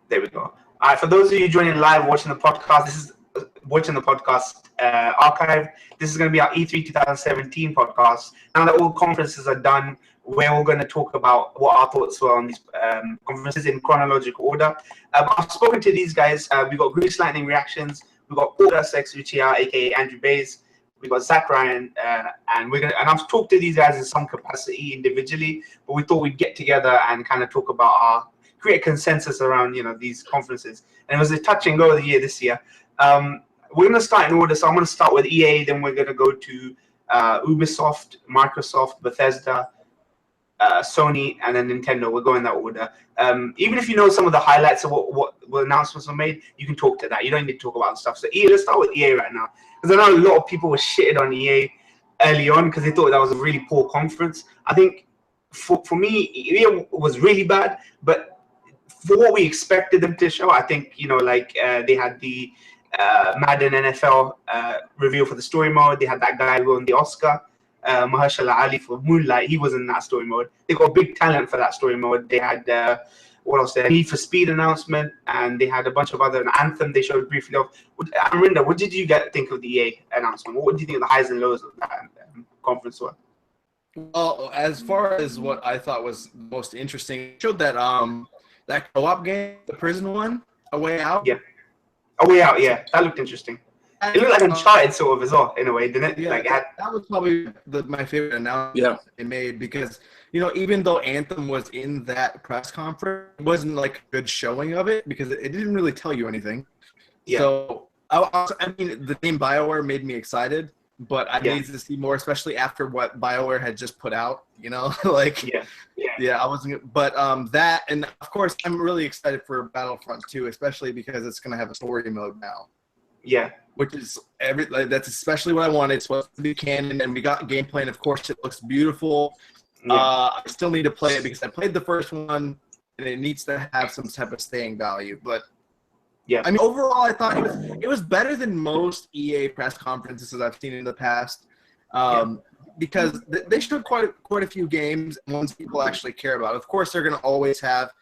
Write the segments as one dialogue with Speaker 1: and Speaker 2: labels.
Speaker 1: There we go. All right, for those of you joining live, watching the podcast, this is watching the podcast archive. This is going to be our E3 2017 podcast. Now that all conferences are done, we're all going to talk about what our thoughts were on these conferences in chronological order. I've spoken to these guys. We've got Grease Lightning Reactions. We've got PortgasXUchiha, aka Andrew Bays. We've got Zach Ryan, and I've talked to these guys in some capacity individually, but we thought we'd get together and kind of talk about create consensus around these conferences. And it was a touch and go of the year this year. We're going to start in order, so I'm going to start with EA, then we're going to go to Ubisoft, Microsoft, Bethesda, Sony, and then Nintendo. We'll go in that order. Even if you know some of the highlights of what announcements were made, you can talk to that. You don't need to talk about stuff. So EA, let's start with EA right now, because I know a lot of people were shitted on EA early on because they thought that was a really poor conference. I think for me, EA was really bad, but for what we expected them to show, I think they had the Madden NFL reveal for the story mode. They had that guy who won the Oscar, Mahershala Ali, for Moonlight. He was in that story mode. They got big talent for that story mode. They had what else? There, Need for Speed announcement, and they had a bunch of other Anthem. They showed briefly of. Amrinda, what did you think of the EA announcement? What do you think of the highs and lows of that conference were?
Speaker 2: Well, as far as what I thought was most interesting, it showed that that co-op game, the prison one, A Way Out.
Speaker 1: Yeah. A Way Out, yeah. That looked interesting. It looked like Uncharted sort of as well, in a way, didn't it?
Speaker 2: Yeah,
Speaker 1: like,
Speaker 2: that was probably my favorite announcement they made, because, even though Anthem was in that press conference, it wasn't like a good showing of it, because it didn't really tell you anything. Yeah. So, I mean, the name BioWare made me excited, but I needed to see more, especially after what BioWare had just put out, I wasn't, but that, and of course, I'm really excited for Battlefront 2, especially because it's going to have a story mode now.
Speaker 1: Yeah.
Speaker 2: Which is that's especially what I wanted. It's supposed to be canon, and we got gameplay, and of course, it looks beautiful. Yeah. I still need to play it because I played the first one, and it needs to have some type of staying value. But yeah, I mean, overall, I thought it was better than most EA press conferences that I've seen in the past, because they showed quite a few games and ones people actually care about. Of course, they're going to always have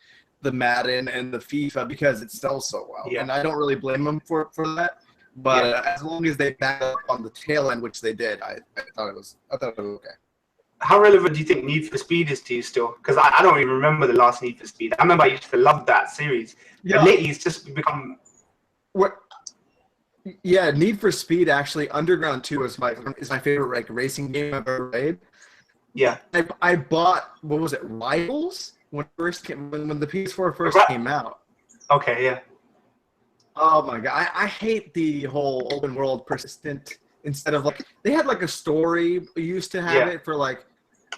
Speaker 2: the Madden and the FIFA because it sells so well, and I don't really blame them for that. But as long as they back up on the tail end, which they did, I thought it was okay.
Speaker 1: How relevant do you think Need for Speed is to you still? Because I don't even remember the last Need for Speed. I remember I used to love that series. Yeah. But lately, it's just become.
Speaker 2: Yeah, Need for Speed actually. Underground 2 is my favorite racing game I've ever played.
Speaker 1: Yeah.
Speaker 2: I bought, what was it, Rivals when the PS4 first came out.
Speaker 1: Okay. Yeah.
Speaker 2: Oh my god, I hate the whole open world persistent instead of they had a story. We used to have it for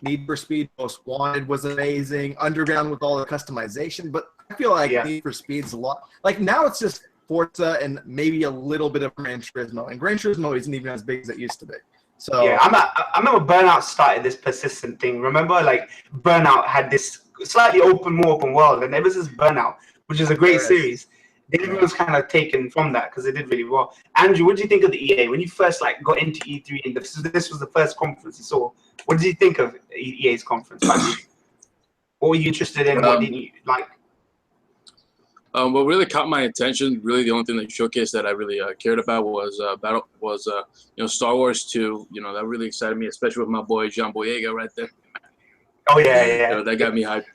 Speaker 2: Need for Speed Most Wanted was amazing. Underground with all the customization, but I feel like Need for Speed's a lot. Now it's just Forza and maybe a little bit of Gran Turismo, and Gran Turismo isn't even as big as it used to be. So
Speaker 1: yeah, I remember Burnout started this persistent thing. Remember, Burnout had this slightly more open world, and ever since Burnout, which is a great series. Everyone's kind of taken from that because they did really well. Andrew, what did you think of the EA when you first got into E3 and this was the first conference you saw? What did you think of EA's conference? What were you interested in? What didn't you like?
Speaker 3: What really caught my attention, really the only thing that showcased that I really cared about was Star Wars 2. That really excited me, especially with my boy John Boyega right there.
Speaker 1: Oh yeah.
Speaker 3: That got me hyped.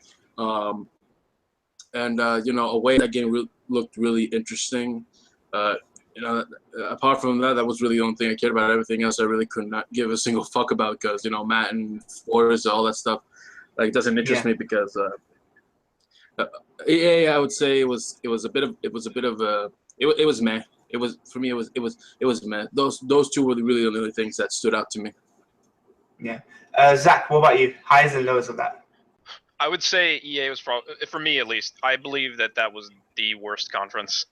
Speaker 3: A way that game looked really interesting. Apart from that, that was really the only thing I cared about. Everything else I really could not give a single fuck about because Matt and Forza, all that stuff, doesn't interest me because EA, I would say it was meh. It was for me. It was meh. Those two were really the only things that stood out to me.
Speaker 1: Yeah. Zach, what about you? Highs and lows of that?
Speaker 4: I would say EA was probably, for me at least, I believe that was the worst conference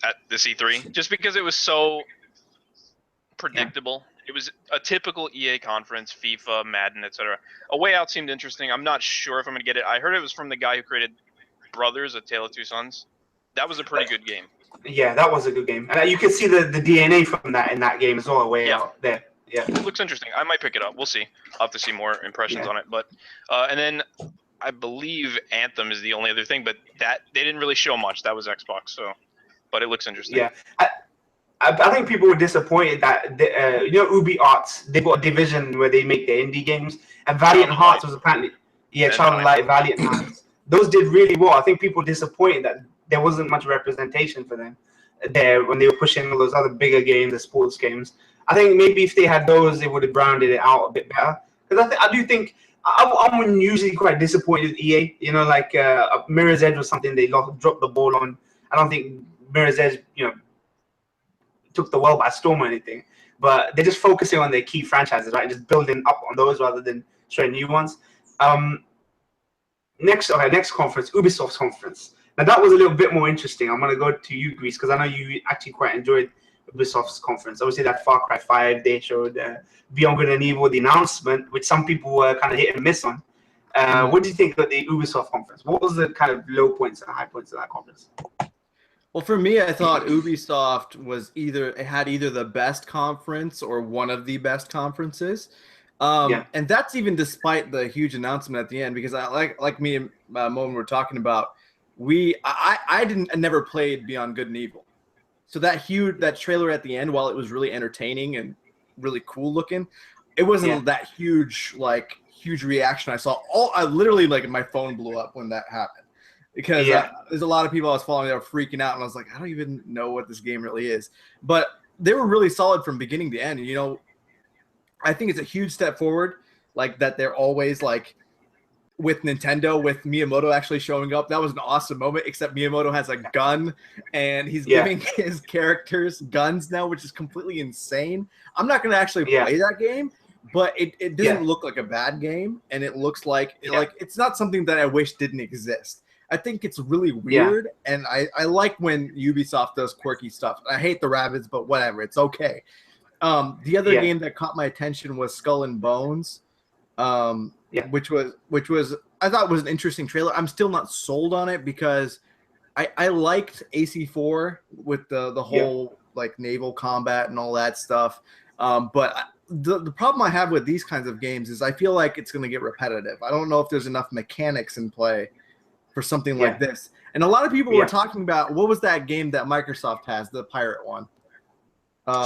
Speaker 4: at this E3, just because it was so predictable. It was a typical EA conference, FIFA, Madden, etc. A Way Out seemed interesting. I'm not sure if I'm going to get it. I heard it was from the guy who created Brothers, A Tale of Two Sons. That was a pretty good game.
Speaker 1: Yeah, that was a good game. And you can see the DNA from that in that game as well, A Way Out there. Yeah.
Speaker 4: It looks interesting. I might pick it up. We'll see. I'll have to see more impressions on it. But and then I believe Anthem is the only other thing, but that they didn't really show much. That was Xbox, so but it looks interesting.
Speaker 1: Yeah. I think people were disappointed that Ubi Arts, they've got a division where they make their indie games, and Valiant Hearts was apparently Child of Light, Valiant Hearts. Those did really well. I think people were disappointed that there wasn't much representation for them there when they were pushing all those other bigger games, the sports games. I think maybe if they had those, they would have rounded it out a bit better. Because I do think I'm usually quite disappointed with EA. Like Mirror's Edge was something they dropped the ball on. I don't think Mirror's Edge, took the world by storm or anything, but they're just focusing on their key franchises, right? Just building up on those rather than showing new ones. Next conference, Ubisoft's conference. Now that was a little bit more interesting. I'm gonna go to you, Greece, because I know you actually quite enjoyed Ubisoft's conference. Obviously, that Far Cry 5, they showed Beyond Good and Evil, the announcement, which some people were kind of hit and miss on. What do you think of the Ubisoft conference? What was the kind of low points and high points of that conference?
Speaker 2: Well, for me, I thought Ubisoft had either the best conference or one of the best conferences. And that's even despite the huge announcement at the end, because I me and Moen were talking about, I never played Beyond Good and Evil. So that trailer at the end, while it was really entertaining and really cool looking, it wasn't that huge reaction I saw. I literally, my phone blew up when that happened. Because there's a lot of people I was following that were freaking out, and I was like, I don't even know what this game really is. But they were really solid from beginning to end. I think it's a huge step forward, that they're always with Nintendo, with Miyamoto actually showing up. That was an awesome moment, except Miyamoto has a gun, and he's giving his characters guns now, which is completely insane. I'm not going to actually play that game, but it doesn't look like a bad game, and it looks like it's not something that I wish didn't exist. I think it's really weird, and I like when Ubisoft does quirky stuff. I hate the rabbits, but whatever, it's okay. The other game that caught my attention was Skull and Bones, which was I thought was an interesting trailer. I'm still not sold on it because I liked AC4 with the whole naval combat and all that stuff. But the problem I have with these kinds of games is I feel like it's going to get repetitive. I don't know if there's enough mechanics in play for something like this. And a lot of people were talking about, what was that game that Microsoft has, the pirate one?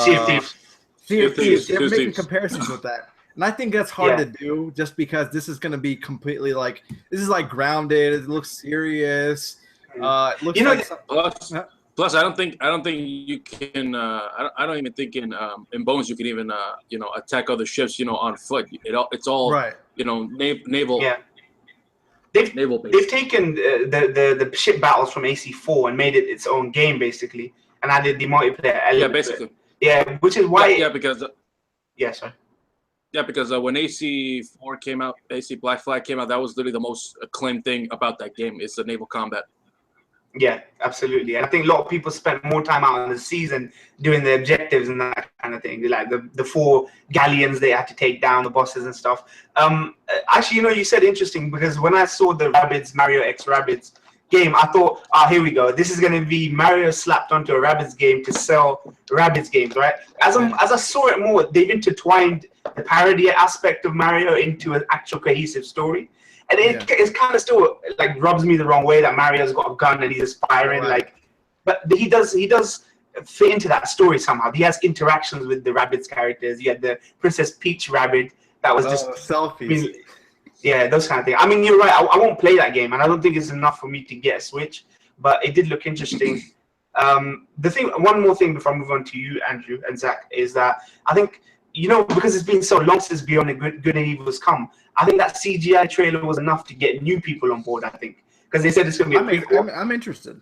Speaker 1: Sea of Thieves.
Speaker 2: Sea of Thieves. They're making comparisons with that. And I think that's hard to do just because this is going to be completely this is grounded. It looks serious. It looks
Speaker 3: Plus, I don't think you can. I don't even think in Bones you can even attack other ships on foot. It's all
Speaker 2: right.
Speaker 3: Naval.
Speaker 1: Yeah. They've taken the ship battles from AC4 and made it its own game basically, and added the multiplayer element.
Speaker 3: Yeah, basically.
Speaker 1: Yeah, which is why.
Speaker 3: Because.
Speaker 1: Sorry.
Speaker 3: Yeah, because when AC4 came out, AC Black Flag came out, that was literally the most acclaimed thing about that game. It's the naval combat.
Speaker 1: Yeah, absolutely. And I think a lot of people spent more time out in the season doing the objectives and that kind of thing. Like the 4 galleons they had to take down, the bosses and stuff. Actually, you said interesting, because when I saw the Mario X Rabbids game, I thought, here we go. This is going to be Mario slapped onto a Rabbids game to sell Rabbids games, right? As I saw it more, they've intertwined the parody aspect of Mario into an actual cohesive story. And it's kind of still rubs me the wrong way that Mario's got a gun and he's aspiring, but he does fit into that story somehow. He has interactions with the Rabbids characters. You had the Princess Peach Rabbid that was just
Speaker 2: selfies.
Speaker 1: Those kind of things. I mean, you're right. I won't play that game, and I don't think it's enough for me to get a Switch. But it did look interesting. One more thing before I move on to you, Andrew and Zach, is that I think because it's been so long since Beyond Good and Evil has come, I think that CGI trailer was enough to get new people on board, I think. Because they said it's going to be a prequel.
Speaker 2: I'm interested.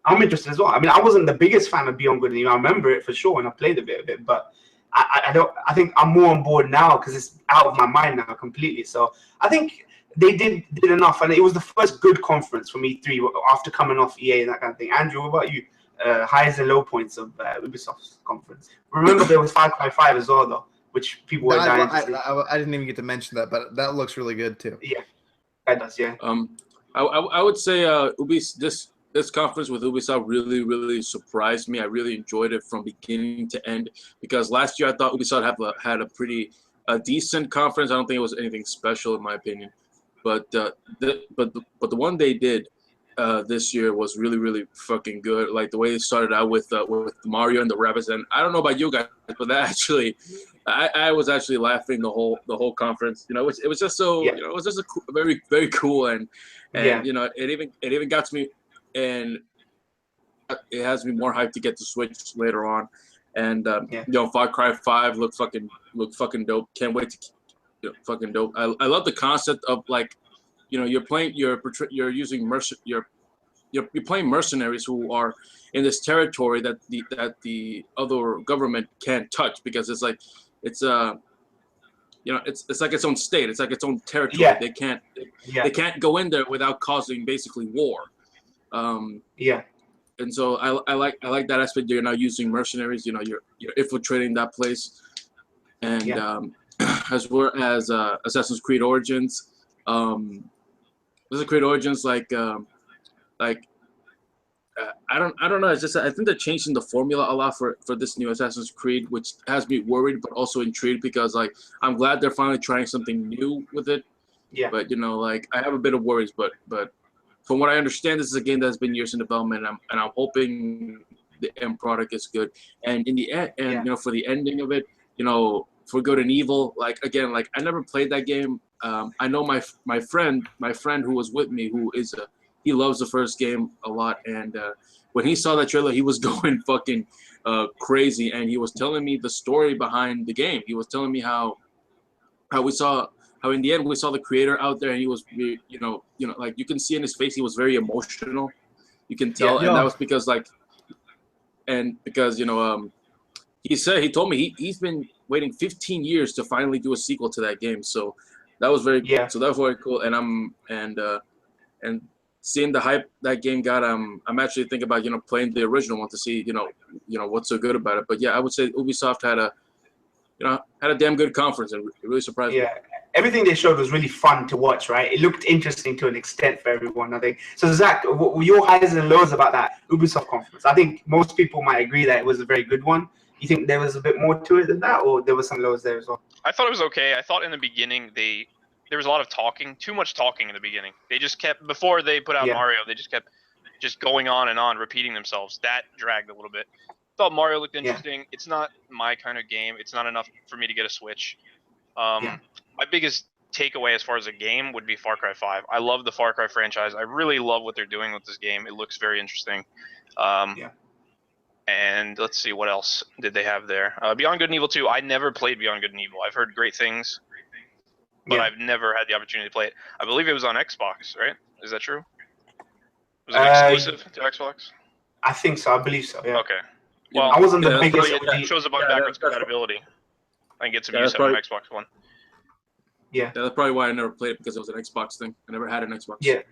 Speaker 1: I'm interested as well. I mean, I wasn't the biggest fan of Beyond Good and Evil. I remember it for sure, and I played a bit of it. But I think I'm more on board now because it's out of my mind now completely. So I think they did enough. And it was the first good conference from E3 after coming off EA and that kind of thing. Andrew, what about you? Highs and low points of Ubisoft's conference. Remember, there was Far Cry 5 as well, though, which people were dying to see.
Speaker 2: I didn't even get to mention that, but that looks really good too.
Speaker 1: Yeah, that does. Yeah.
Speaker 3: I would say this conference with Ubisoft really, really surprised me. I really enjoyed it from beginning to end, because last year I thought Ubisoft had a pretty decent conference. I don't think it was anything special in my opinion. but the one they did this year was really, really fucking good. Like the way it started out with Mario and the rabbits, and I don't know about you guys, but that actually, I was actually laughing the whole conference. You know, it was just so you know, it was just very, very cool, and you know, it even got to me, and it has me more hyped to get the Switch later on, and you know, Far Cry 5 looked fucking dope. Can't wait to fucking dope. I love the concept of like, you know, you're playing mercenaries who are in this territory that the other government can't touch, because it's like it's you know, it's like its own state. It's like its own territory.
Speaker 1: Yeah.
Speaker 3: They can't go in there without causing basically war. And so I like that aspect. You're now using mercenaries. You know, you're infiltrating that place, and as well as Assassin's Creed Origins. Assassin's Creed Origins, I don't know. It's just I think they're changing the formula a lot for this new Assassin's Creed, which has me worried but also intrigued, because like I'm glad they're finally trying something new with it. Yeah. But you know, like I have a bit of worries, but from what I understand, this is a game that's been years in development, and I'm hoping the end product is good. And in the end, you know, for the ending of it, you know, for good and evil, like again, like I never played that game. I know my friend who was with me, who is he loves the first game a lot, and when he saw that trailer, he was going fucking crazy, and he was telling me the story behind the game. He was telling me how in the end we saw the creator out there, and he was, you know, like you can see in his face, he was very emotional. You can tell, and that was because you know, he told me he's been waiting 15 years to finally do a sequel to that game. So that was very so that was very cool, and seeing the hype that game got, I'm actually thinking about, you know, playing the original one to see, you know what's so good about it. But yeah, I would say Ubisoft had a damn good conference, and it really surprised me.
Speaker 1: Everything they showed was really fun to watch, right? It looked interesting to an extent for everyone, I think. So Zach, what were your highs and lows about that Ubisoft conference? I think most people might agree that it was a very good one. You think there was a bit more to it than that, or there was some lows there as well?
Speaker 4: I thought it was okay. I thought in the beginning there was a lot of talking, too much talking in the beginning. They just kept, before they put out Mario, they just kept going on and on, repeating themselves. That dragged a little bit. Thought Mario looked interesting. It's not my kind of game. It's not enough for me to get a Switch. My biggest takeaway as far as a game would be Far Cry 5. I love the Far Cry franchise. I really love what they're doing with this game. It looks very interesting. And let's see, what else did they have there? Beyond Good and Evil 2. I never played Beyond Good and Evil. I've heard great things, but I've never had the opportunity to play it. I believe it was on Xbox, right? Is that true? Was it exclusive to Xbox?
Speaker 1: I think so. I believe so. Yeah.
Speaker 4: Okay. Well,
Speaker 1: I wasn't the biggest.
Speaker 4: It shows up on backwards compatibility. I can get some use out of Xbox One.
Speaker 3: Yeah, that's probably why I never played it, because it was an Xbox thing. I never had an Xbox.
Speaker 1: Yeah.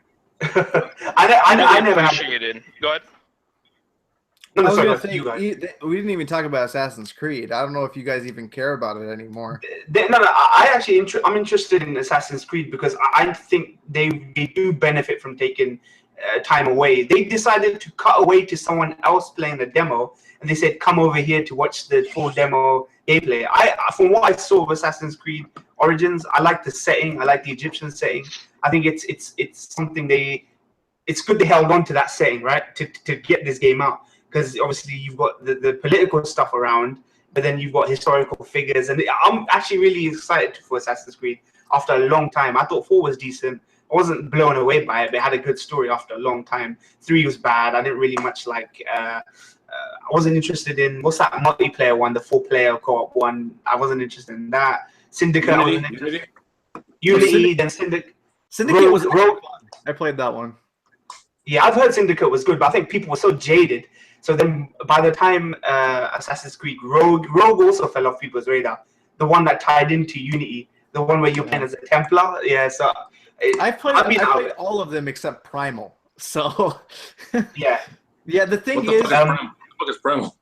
Speaker 1: I never
Speaker 4: appreciated. Go ahead.
Speaker 2: I was gonna say, we didn't even talk about Assassin's Creed. I don't know if you guys even care about it anymore.
Speaker 1: I'm interested in Assassin's Creed because I think they do benefit from taking time away. They decided to cut away to someone else playing the demo, and they said, "Come over here to watch the full demo gameplay." From what I saw of Assassin's Creed Origins, I like the setting. I like the Egyptian setting. I think it's something it's good they held on to that setting, right, to get this game out. Because obviously you've got the political stuff around, but then you've got historical figures, and I'm actually really excited for Assassin's Creed after a long time. I thought 4 was decent. I wasn't blown away by it, but it had a good story after a long time. 3 was bad. I didn't really much like. I wasn't interested in what's that multiplayer one, the 4-player co-op one. I wasn't interested in that. Syndicate. Unity, then Syndicate.
Speaker 2: Syndicate was fun. I played that one.
Speaker 1: Yeah, I've heard Syndicate was good, but I think people were so jaded. So then, by the time Assassin's Creed Rogue also fell off people's radar. The one that tied into Unity, the one where you're playing as a Templar. Yeah, so
Speaker 2: I played all of them except Primal. So
Speaker 1: yeah.
Speaker 2: The thing is,
Speaker 3: what is Primal?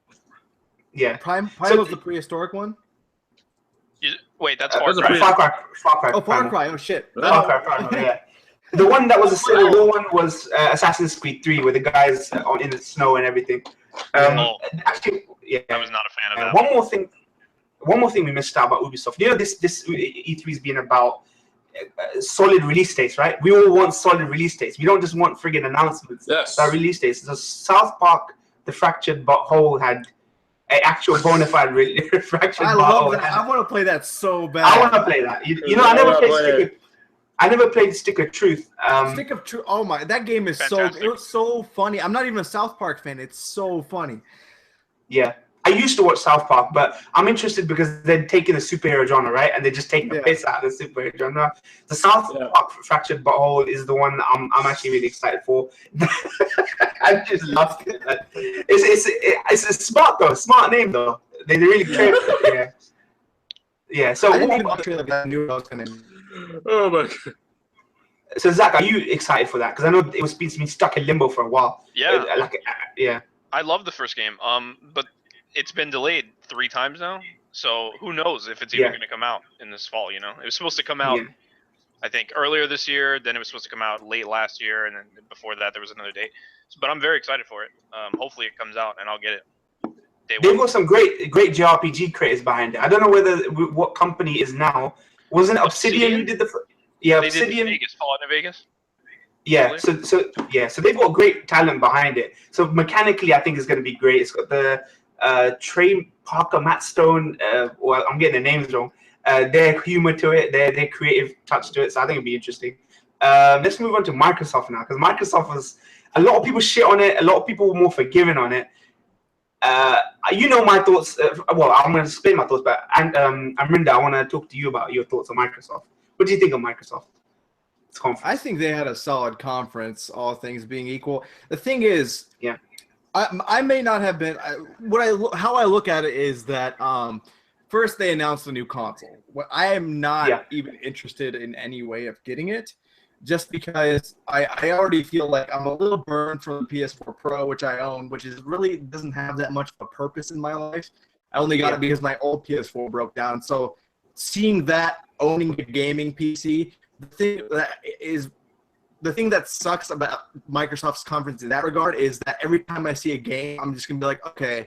Speaker 2: Yeah, Primal's the prehistoric one.
Speaker 4: Wait, that's Far Cry.
Speaker 1: Far Cry.
Speaker 2: Oh, Far Cry. Oh shit.
Speaker 1: Far Cry. Yeah. The one that was a Civil War one was Assassin's Creed 3, with the guys in the snow and everything. Actually,
Speaker 4: I was not a fan of that.
Speaker 1: One more thing we missed out about Ubisoft. You know, this E3's been about solid release dates, right? We all want solid release dates. We don't just want friggin' announcements.
Speaker 3: Yes.
Speaker 1: That release dates. So South Park, The Fractured Butthole had an actual bona fide fractured
Speaker 2: I
Speaker 1: butthole.
Speaker 2: love that. I want to play that so bad.
Speaker 1: I want to play that. You know, I never played Stick of Truth.
Speaker 2: Stick of Truth. Oh my, that game is
Speaker 4: Fantastic.
Speaker 2: it was so funny. I'm not even a South Park fan. It's so funny.
Speaker 1: Yeah. I used to watch South Park, but I'm interested because they're taking the superhero genre, right? And they're just taking the piss out of the superhero genre. The South Park Fractured Butthole is the one I'm actually really excited for. I just love it. It's a smart name though. They really care. Yeah. So
Speaker 2: I didn't even I knew I was gonna.
Speaker 3: Oh my god.
Speaker 1: So Zach, are you excited for that? Because I know it's been stuck in limbo for a while.
Speaker 4: Yeah.
Speaker 1: Yeah.
Speaker 4: I love the first game. But it's been delayed 3 times now. So who knows if it's even going to come out in this fall? You know, it was supposed to come out, I think, earlier this year. Then it was supposed to come out late last year, and then before that there was another date. But I'm very excited for it. Hopefully it comes out and I'll get it.
Speaker 1: They've got some great JRPG creators behind it. I don't know what company is now. Wasn't it Obsidian who did the? Yeah,
Speaker 4: they
Speaker 1: Obsidian.
Speaker 4: Did Vegas, Fallout in Vegas.
Speaker 1: Yeah, so they've got great talent behind it. So mechanically, I think it's going to be great. It's got the Trey Parker, Matt Stone. Well, I'm getting the names wrong. Their humor to it, their creative touch to it. So I think it'll be interesting. Let's move on to Microsoft now, because Microsoft was a lot of people shit on it. A lot of people were more forgiving on it. You know my thoughts. Well, I'm going to explain my thoughts, but Amrinda, I want to talk to you about your thoughts on Microsoft. What do you think of Microsoft?
Speaker 2: I think they had a solid conference, all things being equal. The thing is, I may not have been. How I look at it is that first they announced a new console. I am not even interested in any way of getting it, just because I already feel like I'm a little burned from the PS4 Pro, which I own, which is really doesn't have that much of a purpose in my life. I only got it because my old PS4 broke down. So seeing that, owning a gaming PC, the thing that sucks about Microsoft's conference in that regard is that every time I see a game, I'm just gonna be like, okay,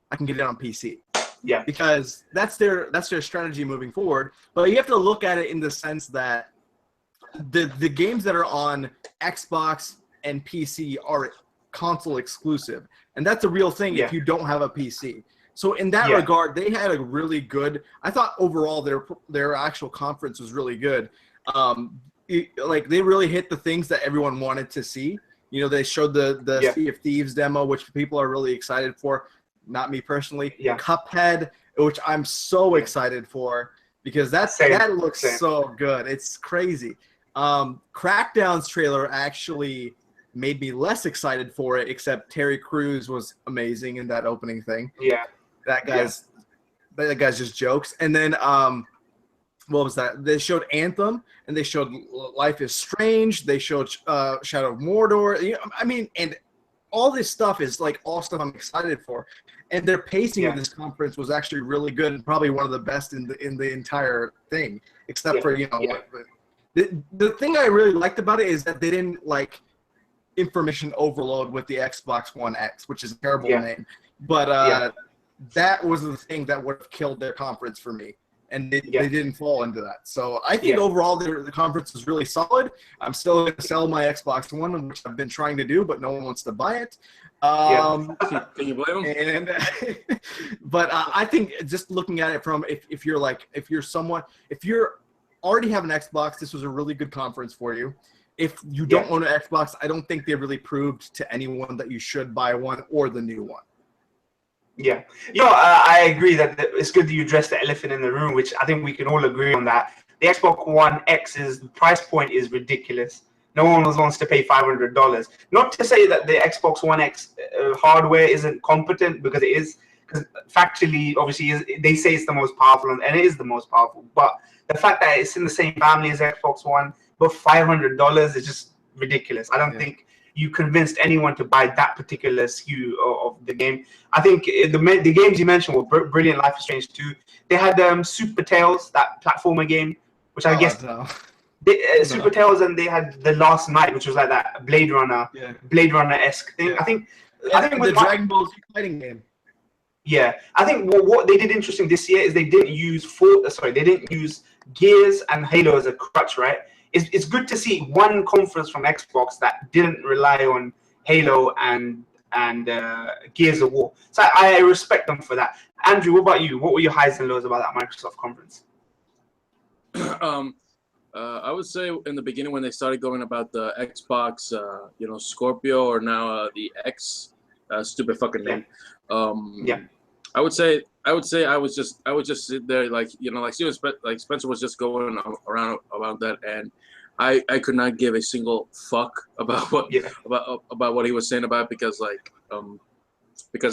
Speaker 2: I can get it on PC.
Speaker 1: Yeah.
Speaker 2: Because that's their strategy moving forward. But you have to look at it in the sense that the games that are on Xbox and PC are console exclusive, and that's a real thing if you don't have a PC. So in that regard, they had a really good. I thought overall their actual conference was really good. Like they really hit the things that everyone wanted to see. You know, they showed the Sea of Thieves demo, which people are really excited for. Not me personally.
Speaker 1: Yeah.
Speaker 2: Cuphead, which I'm so excited for because that looks so good. It's crazy. Crackdown's trailer actually made me less excited for it, except Terry Crews was amazing in that opening thing.
Speaker 1: Yeah.
Speaker 2: That guy's just jokes. And then what was that? They showed Anthem, and they showed Life is Strange. They showed Shadow of Mordor. You know, I mean, and all this stuff is like all stuff I'm excited for. And their pacing of this conference was actually really good and probably one of the best in the entire thing, except for the thing I really liked about it is that they didn't like information overload with the Xbox One X, which is a terrible name. But that was the thing that would have killed their conference for me. And they didn't fall into that. So I think overall the conference was really solid. I'm still going to sell my Xbox One, which I've been trying to do, but no one wants to buy it.
Speaker 3: Can you blame them?
Speaker 2: But I think just looking at it from if you're already have an Xbox, this was a really good conference for you. If you don't own an Xbox, I don't think they really proved to anyone that you should buy one or the new one.
Speaker 1: Yeah, I agree that it's good that you address the elephant in the room, which I think we can all agree on that. The Xbox One X's price point is ridiculous. No one wants to pay $500. Not to say that the Xbox One X hardware isn't competent, because it is. Because factually, obviously, they say it's the most powerful, and it is the most powerful. But the fact that it's in the same family as Xbox One, but $500 is just ridiculous. I don't think you convinced anyone to buy that particular SKU of the game. I think the games you mentioned were brilliant. Life is Strange 2. They had Super Tales, that platformer game, which I guess Super Tales, and they had The Last Night, which was like that Blade Runner-esque thing. I think
Speaker 2: the Dragon Ball Z fighting game.
Speaker 1: Yeah, I think what they did interesting this year is they didn't use they didn't use Gears and Halo as a crutch, right? It's good to see one conference from Xbox that didn't rely on Halo and Gears of War. So I respect them for that. Andrew, what about you? What were your highs and lows about that Microsoft conference?
Speaker 3: I would say in the beginning when they started going about the Xbox, Scorpio, or now the X, stupid fucking name. I would say I would just sit there like Spencer was just going around about that, and I could not give a single fuck about what he was saying about it, because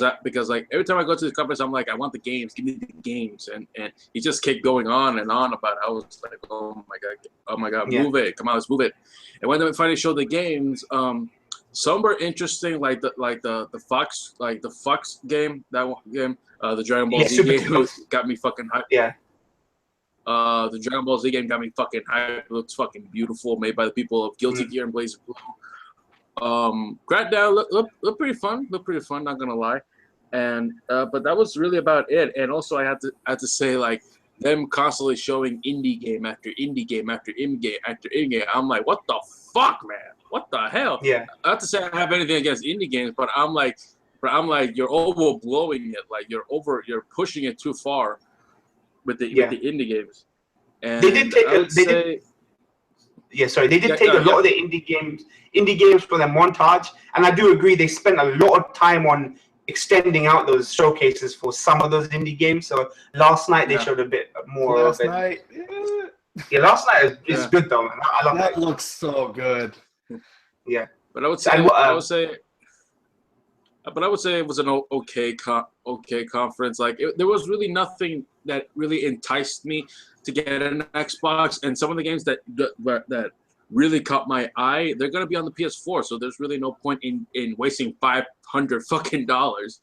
Speaker 3: every time I go to the conference, I'm like, I want the games, give me the games, and he just kept going on and on about it. I was like, oh my god, move it, come on, let's move it. And when they finally showed the games, some were interesting, like the Fox game, that one game, the Dragon Ball Z game got me fucking hyped.
Speaker 1: Yeah.
Speaker 3: The Dragon Ball Z game got me fucking hyped. It looks fucking beautiful, made by the people of Guilty Gear and Blaze Blue. Crackdown look pretty fun. Not gonna lie, and but that was really about it. And also, I had to say, like, them constantly showing indie game after indie game after indie game after indie game. I'm like, what the fuck, man? What the hell?
Speaker 1: Yeah.
Speaker 3: Not to say I have anything against indie games, but I'm like, you're overblowing it. Like you're pushing it too far with the indie games. And
Speaker 1: they did take a lot of the indie games for their montage, and I do agree they spent a lot of time on extending out those showcases for some of those indie games. So last night they showed a bit more
Speaker 2: last
Speaker 1: of it.
Speaker 2: night
Speaker 1: is good though, man. I love that.
Speaker 2: That looks so good.
Speaker 1: Yeah,
Speaker 3: but I would say it was an okay conference. Like there was really nothing that really enticed me to get an Xbox, and some of the games that really caught my eye, they're gonna be on the PS4, so there's really no point in wasting $500 fucking dollars.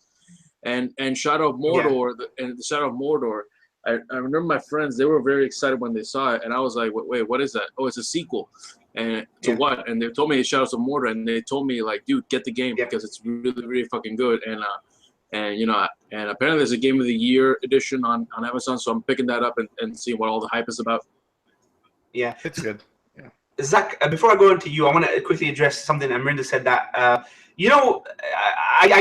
Speaker 3: And Shadow of Mordor, the Shadow of Mordor, I remember my friends, they were very excited when they saw it, and I was like, wait, what is that? Oh, it's a sequel. And to what? And they told me it's Shadows of Mordor, and they told me, like, dude, get the game because it's really, really fucking good. And apparently there's a Game of the Year edition on Amazon, so I'm picking that up and seeing what all the hype is about.
Speaker 1: Yeah,
Speaker 2: it's good. Yeah.
Speaker 1: Zach, before I go into you, I want to quickly address something Amrinda said that, I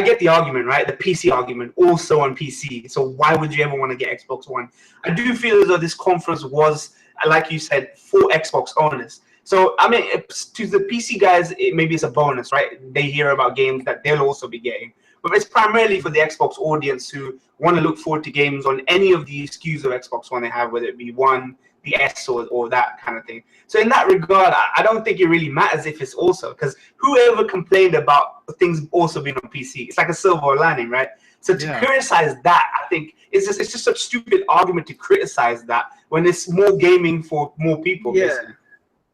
Speaker 1: get the argument, right? The PC argument, also on PC. So why would you ever want to get Xbox One? I do feel as though this conference was, like you said, for Xbox owners. So, I mean, to the PC guys, maybe it's a bonus, right? They hear about games that they'll also be getting. But it's primarily for the Xbox audience who want to look forward to games on any of the SKUs of Xbox One they have, whether it be One, the S, or that kind of thing. So in that regard, I don't think it really matters if it's also, because whoever complained about things also being on PC, it's like a silver lining, right? So to criticize that, I think it's just such a stupid argument to criticize that when it's more gaming for more people.
Speaker 2: Yeah.
Speaker 1: Basically.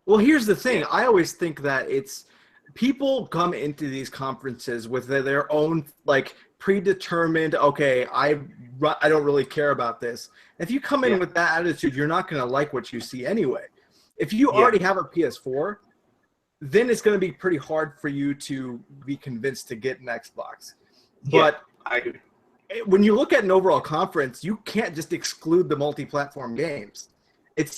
Speaker 2: Well, here's the thing. I always think that it's people come into these conferences with their own, like, predetermined, okay, I don't really care about this. If you come in with that attitude, you're not going to like what you see anyway. If you already have a PS4, then it's going to be pretty hard for you to be convinced to get an Xbox. But
Speaker 1: I agree.
Speaker 2: When you look at an overall conference, you can't just exclude the multi-platform games. It's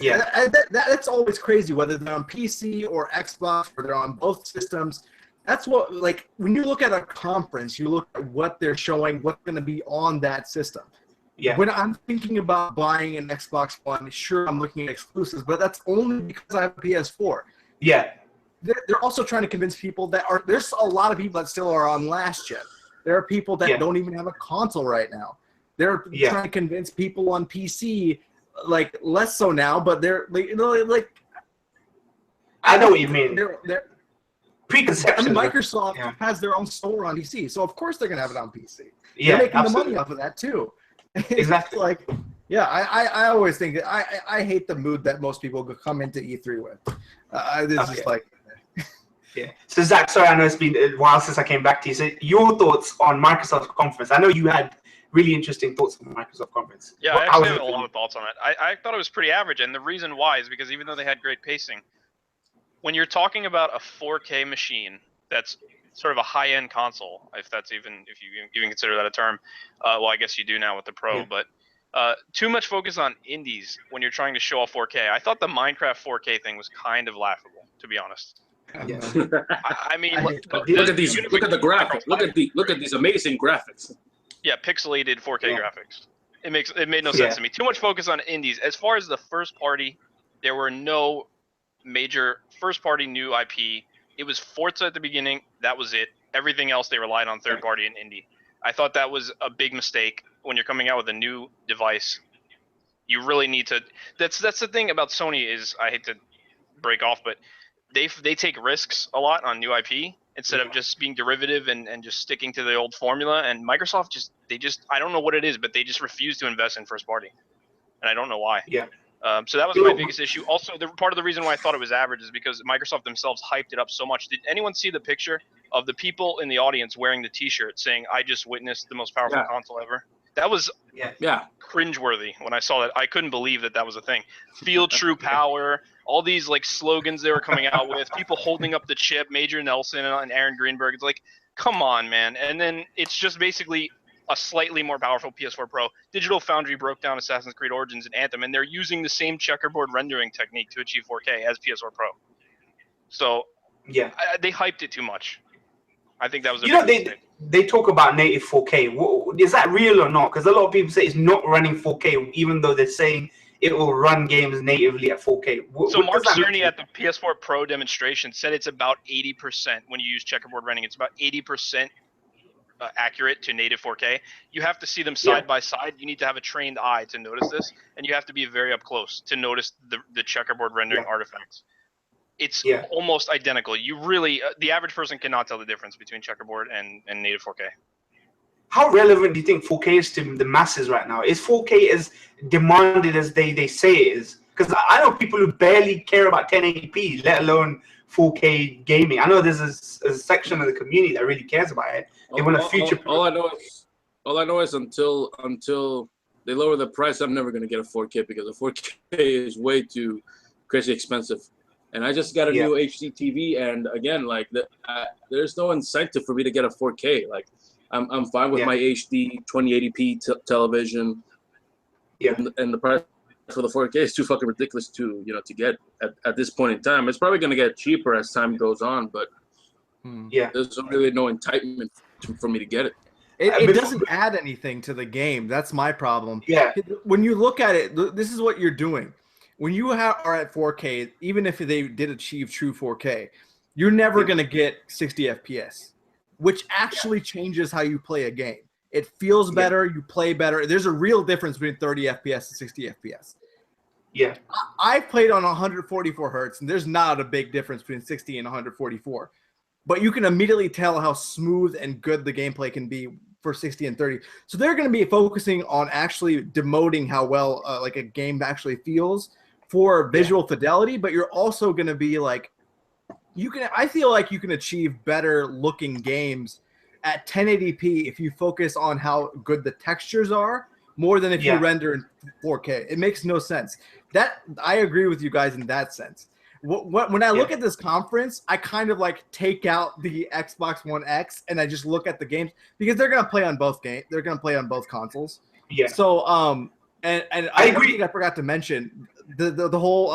Speaker 2: that's always crazy, whether they're on PC or Xbox or they're on both systems. That's what, like, when you look at a conference, you look at what they're showing, what's going to be on that system. Yeah. When I'm thinking about buying an Xbox One, sure, I'm looking at exclusives, but that's only because I have a PS4.
Speaker 1: Yeah.
Speaker 2: They're also trying to convince people there's a lot of people that still are on last gen. There are people that don't even have a console right now. They're trying to convince people on PC, like, less so now, but they're like
Speaker 1: I know what you mean.
Speaker 2: They're
Speaker 1: preconception.
Speaker 2: I mean, Microsoft has their own store on PC, so of course they're gonna have it on PC.
Speaker 1: Yeah,
Speaker 2: they're making the money off of that too.
Speaker 1: Exactly.
Speaker 2: Like, I always think that I hate the mood that most people come into E3 with. It's just like.
Speaker 1: Yeah. So Zach, sorry, I know it's been a while since I came back to you. So your thoughts on Microsoft's conference? I know you had really interesting thoughts on the Microsoft conference.
Speaker 4: Yeah, I actually have a lot of thoughts on it. I thought it was pretty average, and the reason why is because even though they had great pacing, when you're talking about a 4K machine that's sort of a high-end console, if you even consider that a term. Well, I guess you do now with the Pro,
Speaker 1: Yeah.
Speaker 4: but too much focus on indies when you're trying to show off 4K. I thought the Minecraft 4K thing was kind of laughable, to be honest.
Speaker 1: Yes.
Speaker 4: I mean,
Speaker 3: Look at these. Look at the graphics. Look at these amazing graphics.
Speaker 4: Yeah, pixelated 4K
Speaker 1: Yeah.
Speaker 4: graphics. It made no sense to me. Too much focus on indies. As far as the first party, there were no major first party new IP. It was Forza at the beginning. That was it. Everything else they relied on third party and indie. I thought that was a big mistake when you're coming out with a new device. You really need to. That's the thing about Sony is, I hate to break off, but they take risks a lot on new IP instead of just being derivative and just sticking to the old formula. And Microsoft they just I don't know what it is, but they just refuse to invest in first party, and I don't know why.
Speaker 1: Yeah.
Speaker 4: So that was my biggest issue. Also, part of the reason why I thought it was average is because Microsoft themselves hyped it up so much. Did anyone see the picture of the people in the audience wearing the T-shirt saying, "I just witnessed the most powerful console ever"? That was cringeworthy when I saw that. I couldn't believe that was a thing. Feel true power. All these like slogans they were coming out with. People holding up the chip. Major Nelson and Aaron Greenberg. It's like, come on, man. And then it's just basically a slightly more powerful PS4 Pro. Digital Foundry broke down Assassin's Creed Origins and Anthem, and they're using the same checkerboard rendering technique to achieve 4K as PS4 Pro. So they hyped it too much. I think that was a big mistake.
Speaker 1: They talk about native 4K. Is that real or not? Because a lot of people say it's not running 4K, even though they're saying it will run games natively at 4K.
Speaker 4: So Mark Cerny at the PS4 Pro demonstration said it's about 80% when you use checkerboard rendering. It's about 80% accurate to native 4K. You have to see them side by side. You need to have a trained eye to notice this, and you have to be very up close to notice the checkerboard rendering artifacts. It's almost identical. You really, the average person cannot tell the difference between checkerboard and native 4K.
Speaker 1: How relevant do you think 4K is to the masses right now? Is 4K as demanded as they say it is? Because I know people who barely care about 1080p, let alone 4K gaming. I know there's a section of the community that really cares about it. They want a future.
Speaker 3: All I know is until they lower the price, I'm never gonna get a 4K because a 4K is way too crazy expensive. And I just got a new HD TV, and again, like there's no incentive for me to get a 4K. Like I'm fine with my HD 2080p television. And the price for the 4K is too fucking ridiculous to get at this point in time. It's probably gonna get cheaper as time goes on, but there's really no enticement for me to get it.
Speaker 2: It doesn't add anything to the game. That's my problem. When you look at it, this is what you're doing. When you are at 4K, even if they did achieve true 4K, you're never going to get 60 FPS, which actually changes how you play a game. It feels better. You play better. There's a real difference between 30 FPS and 60 FPS. I've played on 144 hertz, and there's not a big difference between 60 and 144. But you can immediately tell how smooth and good the gameplay can be for 60 and 30. So they're going to be focusing on actually demoting how well like a game actually feels for visual fidelity, but you're also going to be like, I feel like you can achieve better looking games at 1080p if you focus on how good the textures are more than if you render in 4K. It makes no sense. I agree with you guys in that sense. When I look at this conference, I kind of like take out the Xbox One X and I just look at the games because they're gonna play on both games. They're gonna play on both consoles. So and I agree. I forgot to mention the whole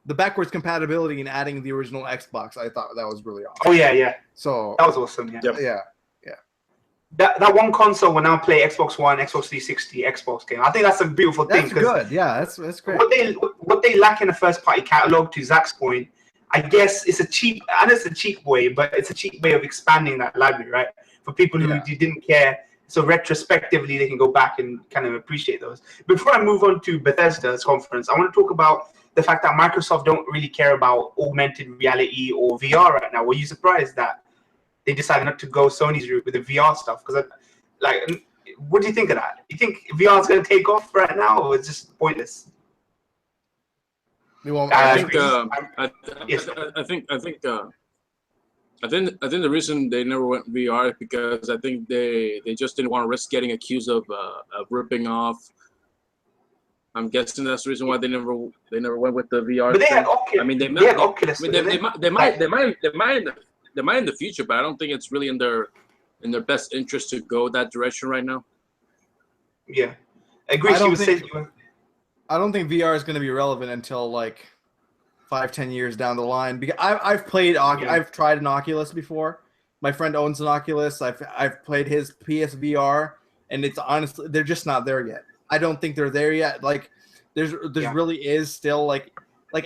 Speaker 2: the backwards compatibility and adding the original Xbox. I thought that was really awesome. So
Speaker 1: that was awesome. That one console will now play Xbox One, Xbox 360, Xbox game. I think that's a beautiful thing.
Speaker 2: That's good. Yeah, that's great.
Speaker 1: What they lack in the first party catalog, to Zach's point, I guess it's a cheap way, but it's a cheap way of expanding that library, right? For people who didn't care. So retrospectively, they can go back and kind of appreciate those. Before I move on to Bethesda's conference, I want to talk about the fact that Microsoft don't really care about augmented reality or VR right now. Were you surprised that they decided not to go Sony's route with the VR stuff? Because, like, what do you think of that? You think VR is going to take off right now, or it's just pointless?
Speaker 3: I think the reason they never went VR is because I think they just didn't want to risk getting accused of ripping off. I'm guessing that's the reason why they never went with the VR.
Speaker 1: But they had Oculus.
Speaker 3: I mean, they they might in the future, but I don't think it's really in their best interest to go that direction right now.
Speaker 1: Yeah, I agree.
Speaker 2: I don't think VR is going to be relevant until like 5-10 years down the line. Because I've tried an Oculus before. My friend owns an Oculus. I've played his PSVR, and it's honestly they're just not there yet. I don't think they're there yet. Like there's really is still like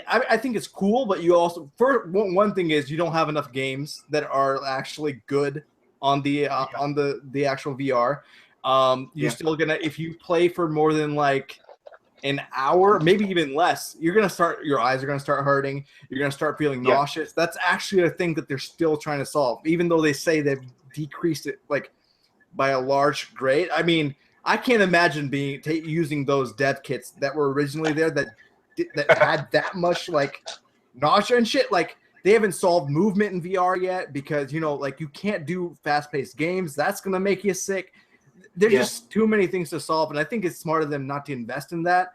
Speaker 2: I think it's cool, but you also one thing is you don't have enough games that are actually good on the actual VR. You're still gonna, if you play for more than like an hour, maybe even less, your eyes are gonna start hurting. You're gonna start feeling nauseous. That's actually a thing that they're still trying to solve, even though they say they've decreased it like by a large grade. I mean, I can't imagine using those dev kits that were originally there that had that much like nausea and shit. Like they haven't solved movement in VR yet because like you can't do fast-paced games. That's gonna make you sick. There's just too many things to solve, and I think it's smart of them not to invest in that.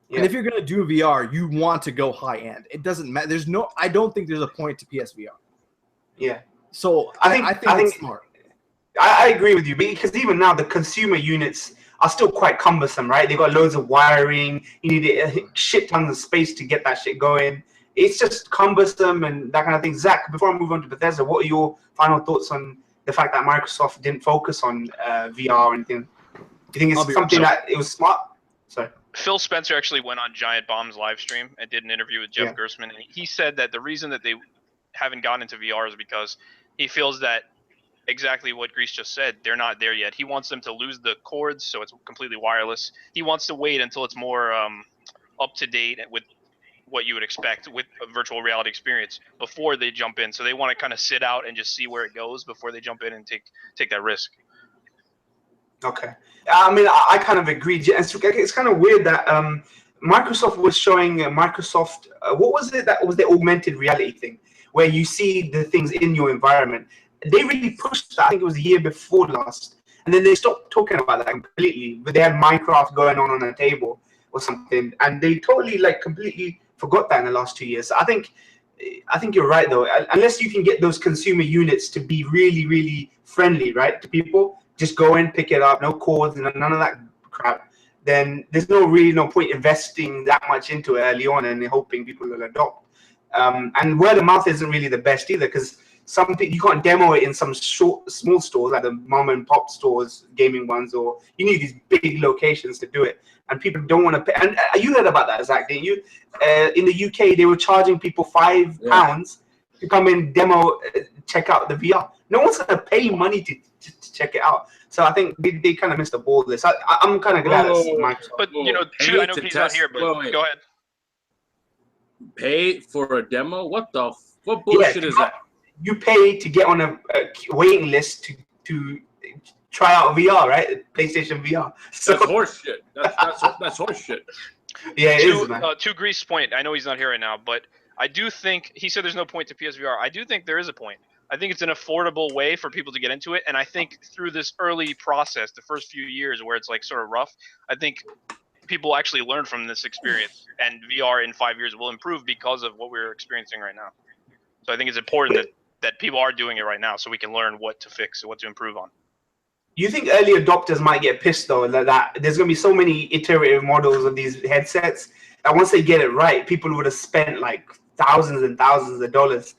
Speaker 2: Yeah. And if you're gonna do VR, you want to go high end. It doesn't matter. I don't think there's a point to PSVR.
Speaker 1: Yeah.
Speaker 2: So I think it's smart.
Speaker 1: I agree with you, because even now the consumer units are still quite cumbersome, right? They got loads of wiring. You need a shit tons of space to get that shit going. It's just cumbersome and that kind of thing. Zach, before I move on to Bethesda, what are your final thoughts on the fact that Microsoft didn't focus on VR or anything? Do you think it's something that it was smart? Sorry.
Speaker 4: Phil Spencer actually went on Giant Bomb's live stream and did an interview with Jeff Gerstmann, and he said that the reason that they haven't gotten into VR is because he feels that exactly what Grease just said, they're not there yet. He wants them to lose the cords so it's completely wireless. He wants to wait until it's more up to date with what you would expect with a virtual reality experience before they jump in. So they want to kind of sit out and just see where it goes before they jump in and take that risk.
Speaker 1: Okay. I mean, I kind of agree. It's kind of weird that Microsoft was showing what was it? That was the augmented reality thing where you see the things in your environment. They really pushed that. I think it was the year before last. And then they stopped talking about that completely. But they had Minecraft going on the table or something. And they totally completely forgot that in the last 2 years. So I think you're right, though. Unless you can get those consumer units to be really, really friendly, right, to people, just go in, pick it up, no cords, none of that crap, then there's no point investing that much into it early on and hoping people will adopt. And word of mouth isn't really the best either, because you can't demo it in some small stores like the mom and pop stores, gaming ones, or you need these big locations to do it. And people don't want to pay. And you heard about that, Zach, didn't you? In the UK, they were charging people £5 to come in, demo, check out the VR. No one's going to pay money to check it out. So I think they kind of missed the ball with this. I'm kind of glad that's Microsoft.
Speaker 4: But, I know he's not here, but go ahead.
Speaker 3: Pay for a demo? What bullshit is that?
Speaker 1: You pay to get on a waiting list to try out VR, right? PlayStation VR. So
Speaker 3: that's horseshit. That's horseshit.
Speaker 1: Yeah, it is, man.
Speaker 4: To Grease's point, I know he's not here right now, but I do think he said there's no point to PSVR. I do think there is a point. I think it's an affordable way for people to get into it, and I think through this early process, the first few years where it's sort of rough, I think people actually learn from this experience, and VR in 5 years will improve because of what we're experiencing right now. So I think it's important that people are doing it right now so we can learn what to fix and what to improve on.
Speaker 1: You think early adopters might get pissed, though, that there's going to be so many iterative models of these headsets that once they get it right, people would have spent thousands and thousands of dollars.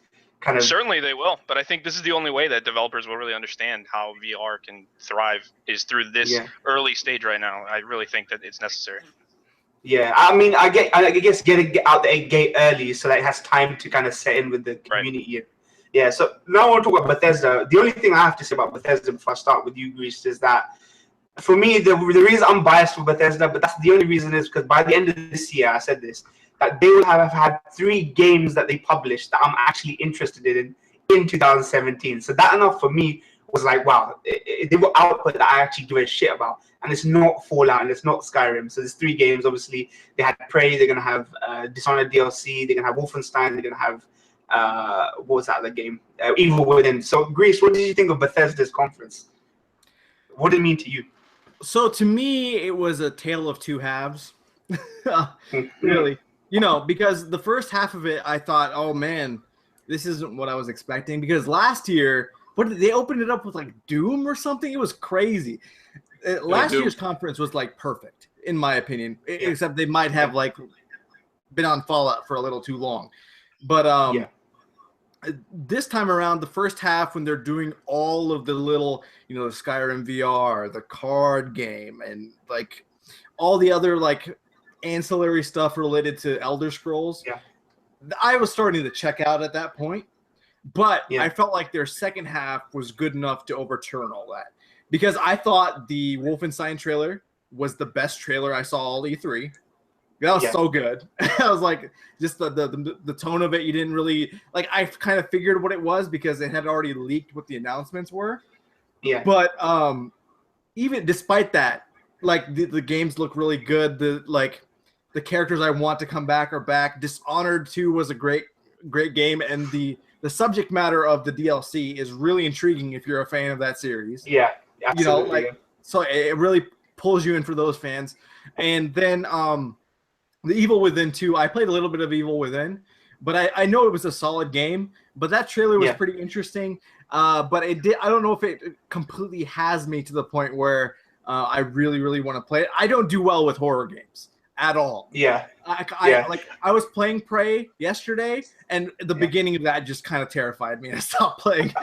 Speaker 4: Certainly they will, but I think this is the only way that developers will really understand how VR can thrive is through this early stage right now. I really think that it's necessary.
Speaker 1: Yeah, I mean, I guess get out the gate early so that it has time to kind of set in with the community. Right. Yeah, so now I want to talk about Bethesda. The only thing I have to say about Bethesda before I start with you, Grease, is that for me, the reason I'm biased for Bethesda, but that's the only reason is because by the end of this year, I said this, that they will have had 3 games that they published that I'm actually interested in 2017. So that enough for me was wow, they will output that I actually give a shit about. And it's not Fallout and it's not Skyrim. So there's 3 games, obviously. They had Prey, they're going to have Dishonored DLC, they're going to have Wolfenstein, they're going to have, what was that other game? Evil Within. So, Grease, what did you think of Bethesda's conference? What did it mean to you?
Speaker 2: So, to me, it was a tale of 2 halves. Really. Because the first half of it, I thought, oh, man, this isn't what I was expecting, because last year, they opened it up with like Doom or something. It was crazy. Last year's conference was like perfect, in my opinion, except they might have like been on Fallout for a little too long. But this time around, the first half, when they're doing all of the little, the Skyrim VR, the card game, and like all the other like ancillary stuff related to Elder Scrolls, I was starting to check out at that point. But I felt like their second half was good enough to overturn all that, because I thought the Wolfenstein trailer was the best trailer I saw all E3. That was so good. I was like, just the tone of it, you didn't really like. I kind of figured what it was because it had already leaked what the announcements were. Yeah. But even despite that, like the games look really good. The characters I want to come back are back. Dishonored 2 was a great game, and the subject matter of the DLC is really intriguing if you're a fan of that series. Yeah, absolutely. So it really pulls you in for those fans. And then the Evil Within 2, I played a little bit of Evil Within, but I know it was a solid game. But that trailer was pretty interesting. But I don't know if it completely has me to the point where I really, really want to play it. I don't do well with horror games at all. I was playing Prey yesterday, and the beginning of that just kind of terrified me. I stopped playing.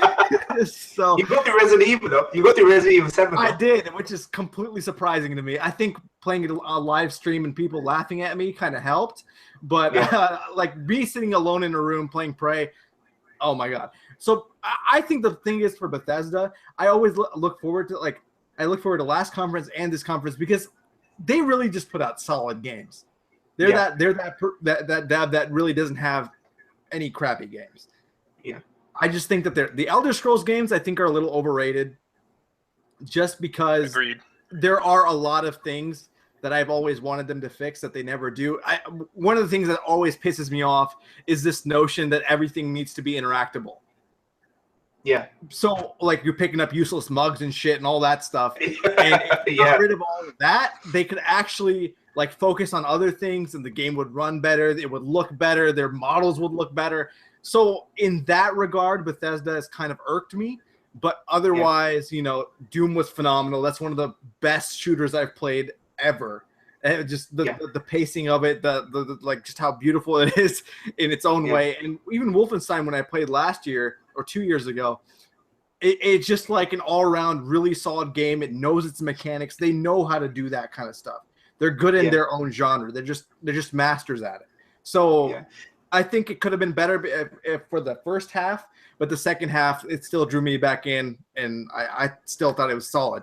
Speaker 2: So
Speaker 1: you got through Resident Evil, though. You got through Resident Evil 7.
Speaker 2: I did, which is completely surprising to me. I think playing it on live stream and people laughing at me kind of helped, but like me sitting alone in a room playing Prey, oh my god. So I think the thing is, for Bethesda, I always look forward to last conference and this conference, because they really just put out solid games. They're that dab that really doesn't have any crappy games. Yeah, I just think that the Elder Scrolls games, I think, are a little overrated, just because there are a lot of things that I've always wanted them to fix that they never do. One of the things that always pisses me off is this notion that everything needs to be interactable. Yeah. So, like, you're picking up useless mugs and shit and all that stuff. And if you got rid of all of that, they could actually, like, focus on other things, and the game would run better. It would look better. Their models would look better. So, in that regard, Bethesda has kind of irked me. But otherwise, Doom was phenomenal. That's one of the best shooters I've played ever. And just the pacing of it, the like, just how beautiful it is in its own way. And even Wolfenstein, when I played last year or 2 years ago, it's just like an all-around really solid game. It knows its mechanics. They know how to do that kind of stuff. They're good in their own genre. They're just masters at it. So I think it could have been better if for the first half, but the second half, it still drew me back in, and I still thought it was solid.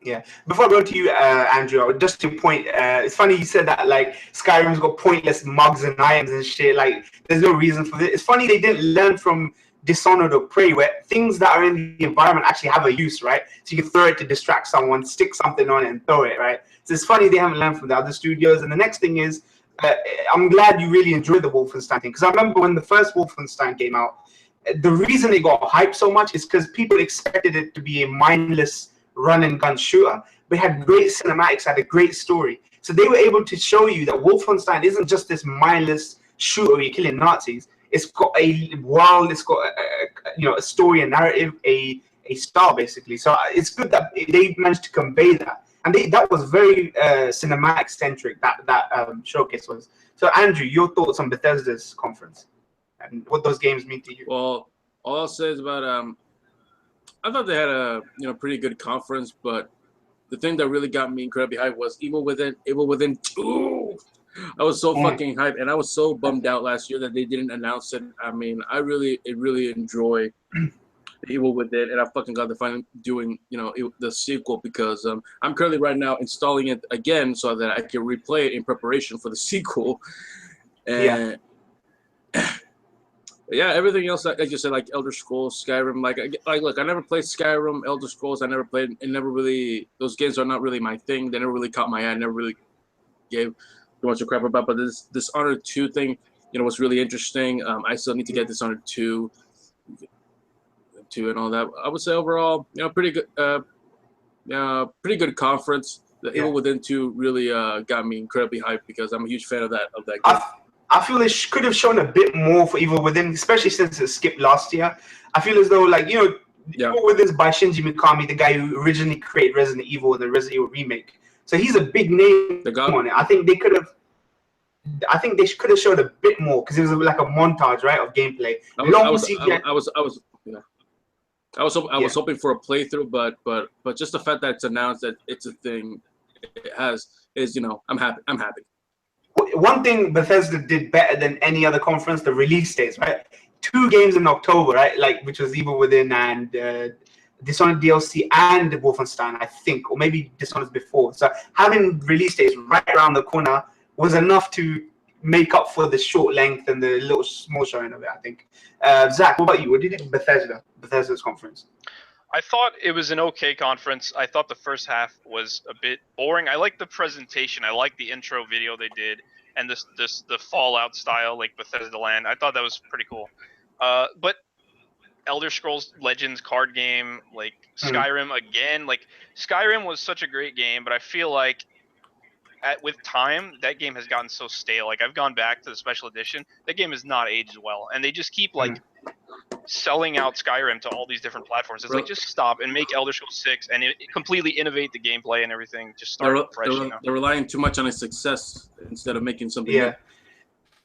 Speaker 1: Yeah. Before I go to you, Andrew, just to point, it's funny you said that, like, Skyrim's got pointless mugs and items and shit. Like, there's no reason for this. It's funny they didn't learn from Dishonored or Prey, where things that are in the environment actually have a use, right? So you can throw it to distract someone, stick something on it, and throw it, right? So it's funny they haven't learned from the other studios. And the next thing is, I'm glad you really enjoyed the Wolfenstein thing, because I remember when the first Wolfenstein came out, the reason it got hyped so much is because people expected it to be a mindless run and gun shooter, but it had great cinematics, had a great story. So they were able to show you that Wolfenstein isn't just this mindless shooter where you're killing Nazis. It's got a world, it's got a story, a narrative, a style, basically. So it's good that they managed to convey that, and that was very cinematic centric. That showcase was. So Andrew, your thoughts on Bethesda's conference and what those games mean to you?
Speaker 3: Well, all I'll say is about I thought they had a pretty good conference, but the thing that really got me incredibly hyped was Evil Within 2. I was so fucking hyped, and I was so bummed out last year that they didn't announce it. I mean, I really enjoy Evil Within, and I fucking got to find doing the sequel, because I'm currently right now installing it again so that I can replay it in preparation for the sequel. And yeah, everything else, like you said, like Elder Scrolls, Skyrim, like look, I never played Skyrim, Elder Scrolls, I never played, and never really, those games are not really my thing. They never really caught my eye. I never really gave too much of crap about. But this Dishonored 2 thing, was really interesting. I still need to get Dishonored 2 and all that. I would say overall, pretty good, pretty good conference. The Evil Within 2 really got me incredibly hyped, because I'm a huge fan of that game.
Speaker 1: I feel they could have shown a bit more for Evil Within, especially since it skipped last year. I feel as though, like, Evil Within is by Shinji Mikami, the guy who originally created Resident Evil and the Resident Evil remake. So he's a big name on it. I think they could have. I think they could have showed a bit more because it was like a montage, right, of gameplay.
Speaker 3: I was hoping for a playthrough, but just the fact that it's announced that it's a thing, I'm happy. I'm happy.
Speaker 1: One thing Bethesda did better than any other conference, the release dates, right? 2 games in October, right? Like, which was Evil Within and Dishonored DLC and Wolfenstein, I think, or maybe Dishonored before. So having release dates right around the corner was enough to make up for the short length and the little small showing of it, I think. Zach, what about you? What did you think of Bethesda's conference?
Speaker 4: I thought it was an okay conference. I thought the first half was a bit boring. I liked the presentation. I liked the intro video they did, and the Fallout style, like Bethesda Land. I thought that was pretty cool. But Elder Scrolls Legends card game, like Skyrim again, like Skyrim was such a great game, but I feel like with time, that game has gotten so stale. Like, I've gone back to the special edition. That game has not aged well, and they just keep like selling out Skyrim to all these different platforms. It's like, just stop and make Elder Scrolls 6 and completely innovate the gameplay and everything. Just start fresh.
Speaker 3: They're relying too much on its success instead of making something new.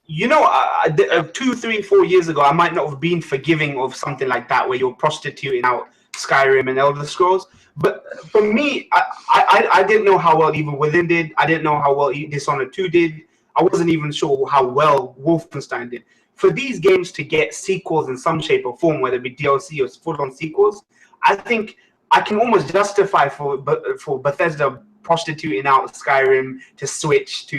Speaker 1: 2, 3, 4 years ago, I might not have been forgiving of something like that, where you're prostituting out Skyrim and Elder Scrolls. But for me, I didn't know how well Evil Within did. I didn't know how well Dishonored 2 did. I wasn't even sure how well Wolfenstein did. For these games to get sequels in some shape or form, whether it be DLC or full-on sequels, I think I can almost justify for Bethesda prostituting out Skyrim to Switch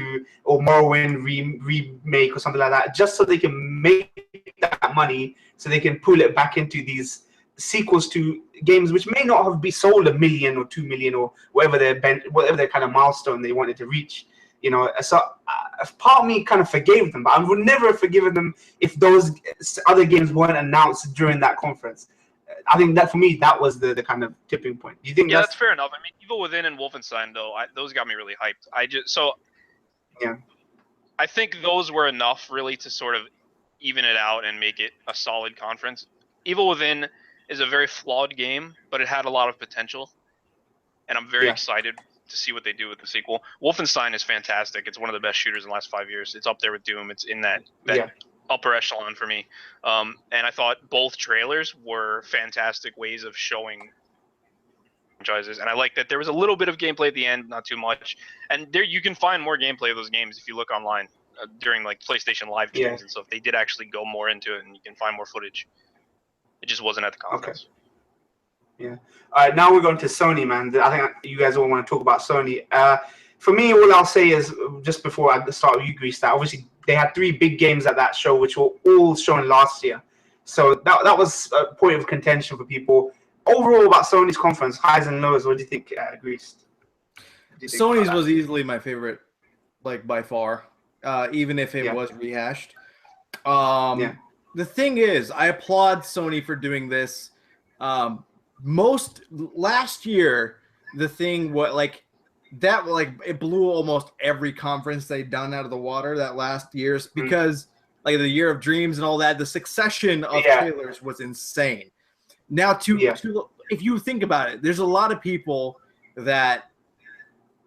Speaker 1: or Morrowind remake or something like that, just so they can make that money, so they can pull it back into these sequels to games which may not have been sold 1 million or 2 million or whatever their kind of milestone they wanted to reach. So part of me kind of forgave them, but I would never have forgiven them if those other games weren't announced during that conference. I think that, for me, that was the kind of tipping point. Do you think
Speaker 4: that's fair enough? I mean, Evil Within and Wolfenstein, though, those got me really hyped. I think those were enough, really, to sort of even it out and make it a solid conference. Evil Within is a very flawed game, but it had a lot of potential, and I'm very excited to see what they do with the sequel. Wolfenstein is fantastic. It's one of the best shooters in the last 5 years. It's up there with Doom. It's in that upper echelon for me. And I thought both trailers were fantastic ways of showing franchises. And I like that there was a little bit of gameplay at the end, not too much. And there you can find more gameplay of those games if you look online during like PlayStation Live games and stuff. They did actually go more into it, and you can find more footage. It just wasn't at the conference.
Speaker 1: Okay. Yeah. All right, now we're going to Sony, man. I think you guys all want to talk about Sony. For me, all I'll say is, just before I start with you, Grease, that obviously they had 3 big games at that show, which were all shown last year. So that was a point of contention for people. Overall, about Sony's conference, highs and lows, what do you think, Grease?
Speaker 2: Sony's was easily my favorite, like, by far, even if it was rehashed. The thing is, I applaud Sony for doing this. Last year, the thing it blew almost every conference they'd done out of the water that last year's, because like the Year of Dreams and all that, the succession of trailers was insane. Now, if you think about it, there's a lot of people that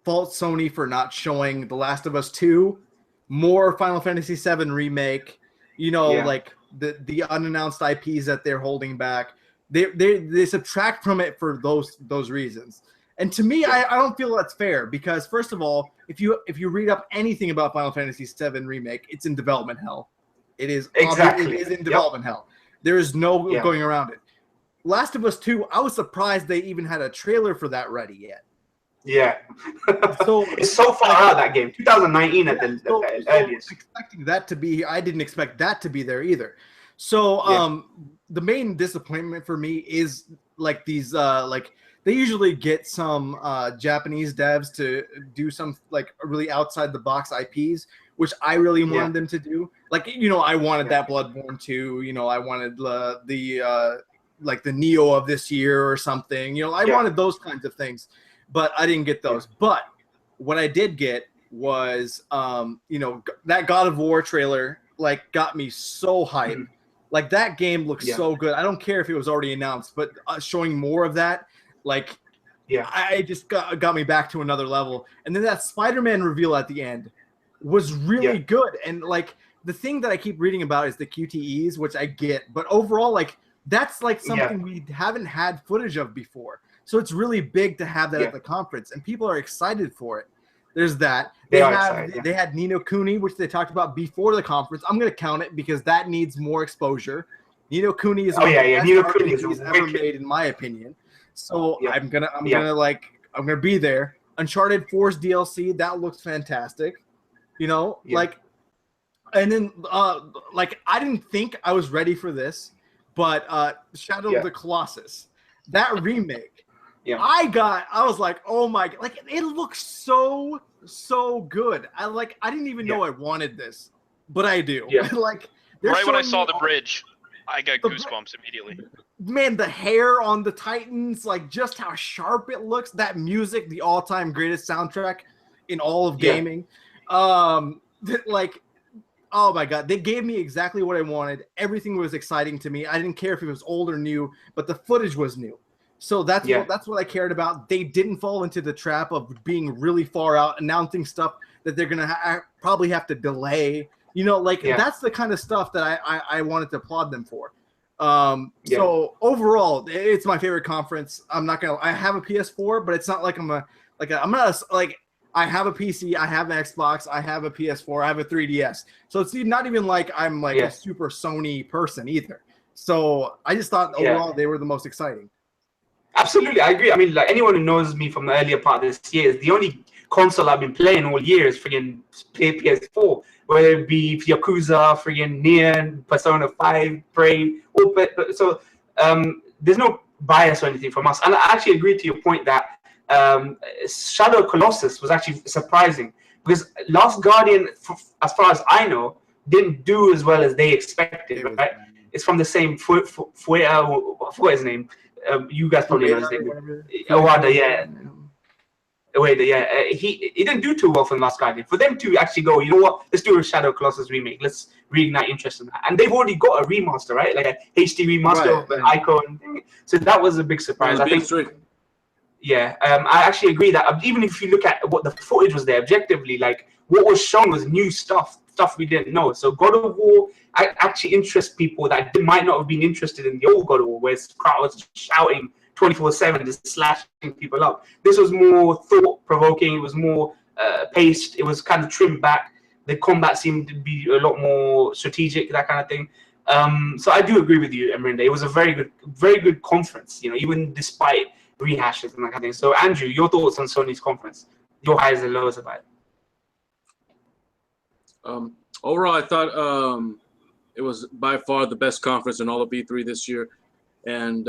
Speaker 2: fault Sony for not showing The Last of Us 2, more Final Fantasy VII Remake, like the unannounced IPs that they're holding back. They subtract from it for those reasons. And to me, I don't feel that's fair, because first of all, if you read up anything about Final Fantasy VII Remake, it's in development hell. It is
Speaker 1: exactly.
Speaker 2: It is in development hell. There is no going around it. Last of Us 2, I was surprised they even had a trailer for that ready yet.
Speaker 1: Yeah. So it's so far out, that game. 2019 at the earliest.
Speaker 2: Expecting that to be, I didn't expect that to be there either. So the main disappointment for me is like these they usually get some Japanese devs to do some like really outside the box IPs, which I really wanted them to do. Like, I wanted that Bloodborne 2, I wanted the Neo of this year or something. I wanted those kinds of things, but I didn't get those. But what I did get was, that God of War trailer like got me so hyped. Mm-hmm. Like that game looks so good. I don't care if it was already announced, but showing more of that, like, I just got me back to another level. And then that Spider-Man reveal at the end was really good. And like the thing that I keep reading about is the QTEs, which I get, but overall, like that's like something we haven't had footage of before. So it's really big to have that at the conference, and people are excited for it. There's that. They had Ni no Kuni, which they talked about before the conference. I'm going to count it because that needs more exposure. Ni no Kuni is one of the best RPGs ever made, in my opinion. So I'm gonna be there. Uncharted 4's DLC, that looks fantastic. Like, and then like I didn't think I was ready for this, but Shadow of the Colossus, that remake. I was like, oh my, like it looks so good. I didn't even know I wanted this, but I do. Like
Speaker 4: right when I saw the bridge, I got goosebumps immediately.
Speaker 2: Man, the hair on the Titans, like just how sharp it looks. That music, the all-time greatest soundtrack in all of gaming. Like, oh my god, they gave me exactly what I wanted. Everything was exciting to me. I didn't care if it was old or new, but the footage was new. So that's what I cared about. They didn't fall into the trap of being really far out, announcing stuff that they're gonna probably have to delay. That's the kind of stuff that I wanted to applaud them for. So overall, it's my favorite conference. I have a PS4, but it's not like I have a PC, I have an Xbox, I have a PS4, I have a 3DS. So it's not even like I'm like a super Sony person either. So I just thought overall they were the most exciting.
Speaker 1: Absolutely, I agree. I mean, like anyone who knows me from the earlier part of this year, is the only console I've been playing all year is friggin' PS4. Whether it be Yakuza, friggin' Nier, Persona 5, Prey, so there's no bias or anything from us. And I actually agree to your point that Shadow of Colossus was actually surprising because Last Guardian, as far as I know, didn't do as well as they expected. Right? It's from the same Fuera, I forgot his name. You guys probably know his name. He didn't do too well from Last Guardian. For them to actually go, you know what? Let's do a Shadow Colossus remake. Let's reignite interest in that. And they've already got a remaster, right? Like a HD remaster of the Icon thing. So that was a big surprise. I think. Yeah, I actually agree that even if you look at what the footage was there, objectively, like what was shown was new stuff we didn't know. So God of War actually interests people that might not have been interested in the old God of War, where crowd was shouting 24/7, just slashing people up. This was more thought-provoking. It was more paced. It was kind of trimmed back. The combat seemed to be a lot more strategic, that kind of thing. So I do agree with you, Emrinde. It was a very good conference. Even despite rehashes and that kind of thing. So Andrew, your thoughts on Sony's conference? Your highs and lows about it?
Speaker 3: Overall, I thought it was by far the best conference in all of E3 this year. And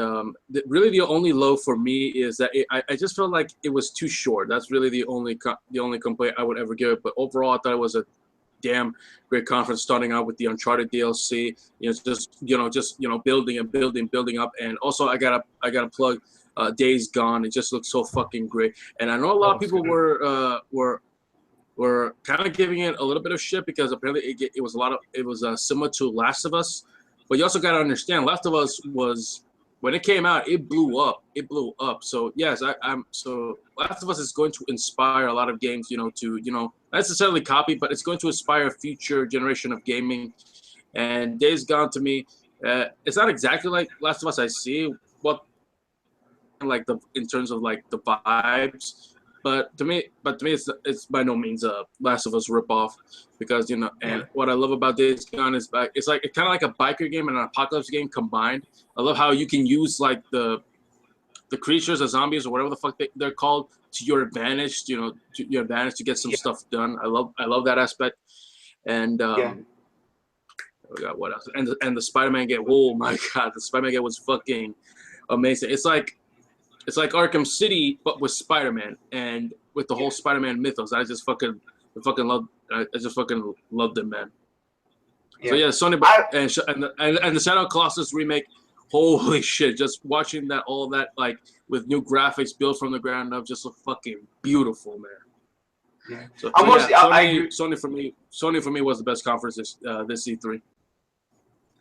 Speaker 3: really, the only low for me is that I just felt like it was too short. That's really the only complaint I would ever give it. But overall, I thought it was a damn great conference. Starting out with the Uncharted DLC, just building and building up. And also, I gotta plug Days Gone. It just looks so fucking great. And I know a lot of people were kind of giving it a little bit of shit because apparently it was similar to Last of Us. But you also got to understand, Last of Us was, when it came out, it blew up. So yes, so Last of Us is going to inspire a lot of games, to not necessarily copy, but it's going to inspire a future generation of gaming. And Days Gone to me, it's not exactly like Last of Us. I see what, like in terms of like the vibes. But to me, it's by no means a Last of Us ripoff because and what I love about Days Gone is it's kind of like a biker game and an apocalypse game combined. I love how you can use like the creatures, the zombies or whatever the fuck they're called to your advantage, to your advantage to get some stuff done. I love that aspect. And we got what else? And the Spider-Man game. Oh my god, the Spider-Man game was fucking amazing. It's like Arkham City, but with Spider-Man and with the whole Spider-Man mythos. I just fucking loved it, man. Yeah. So yeah, Sony and the Shadow of Colossus remake. Holy shit! Just watching all that like with new graphics built from the ground up, just look fucking beautiful, man.
Speaker 1: Yeah.
Speaker 3: So,
Speaker 1: I'm
Speaker 3: so
Speaker 1: mostly,
Speaker 3: yeah,
Speaker 1: I agree.
Speaker 3: Sony for me was the best conference this E3.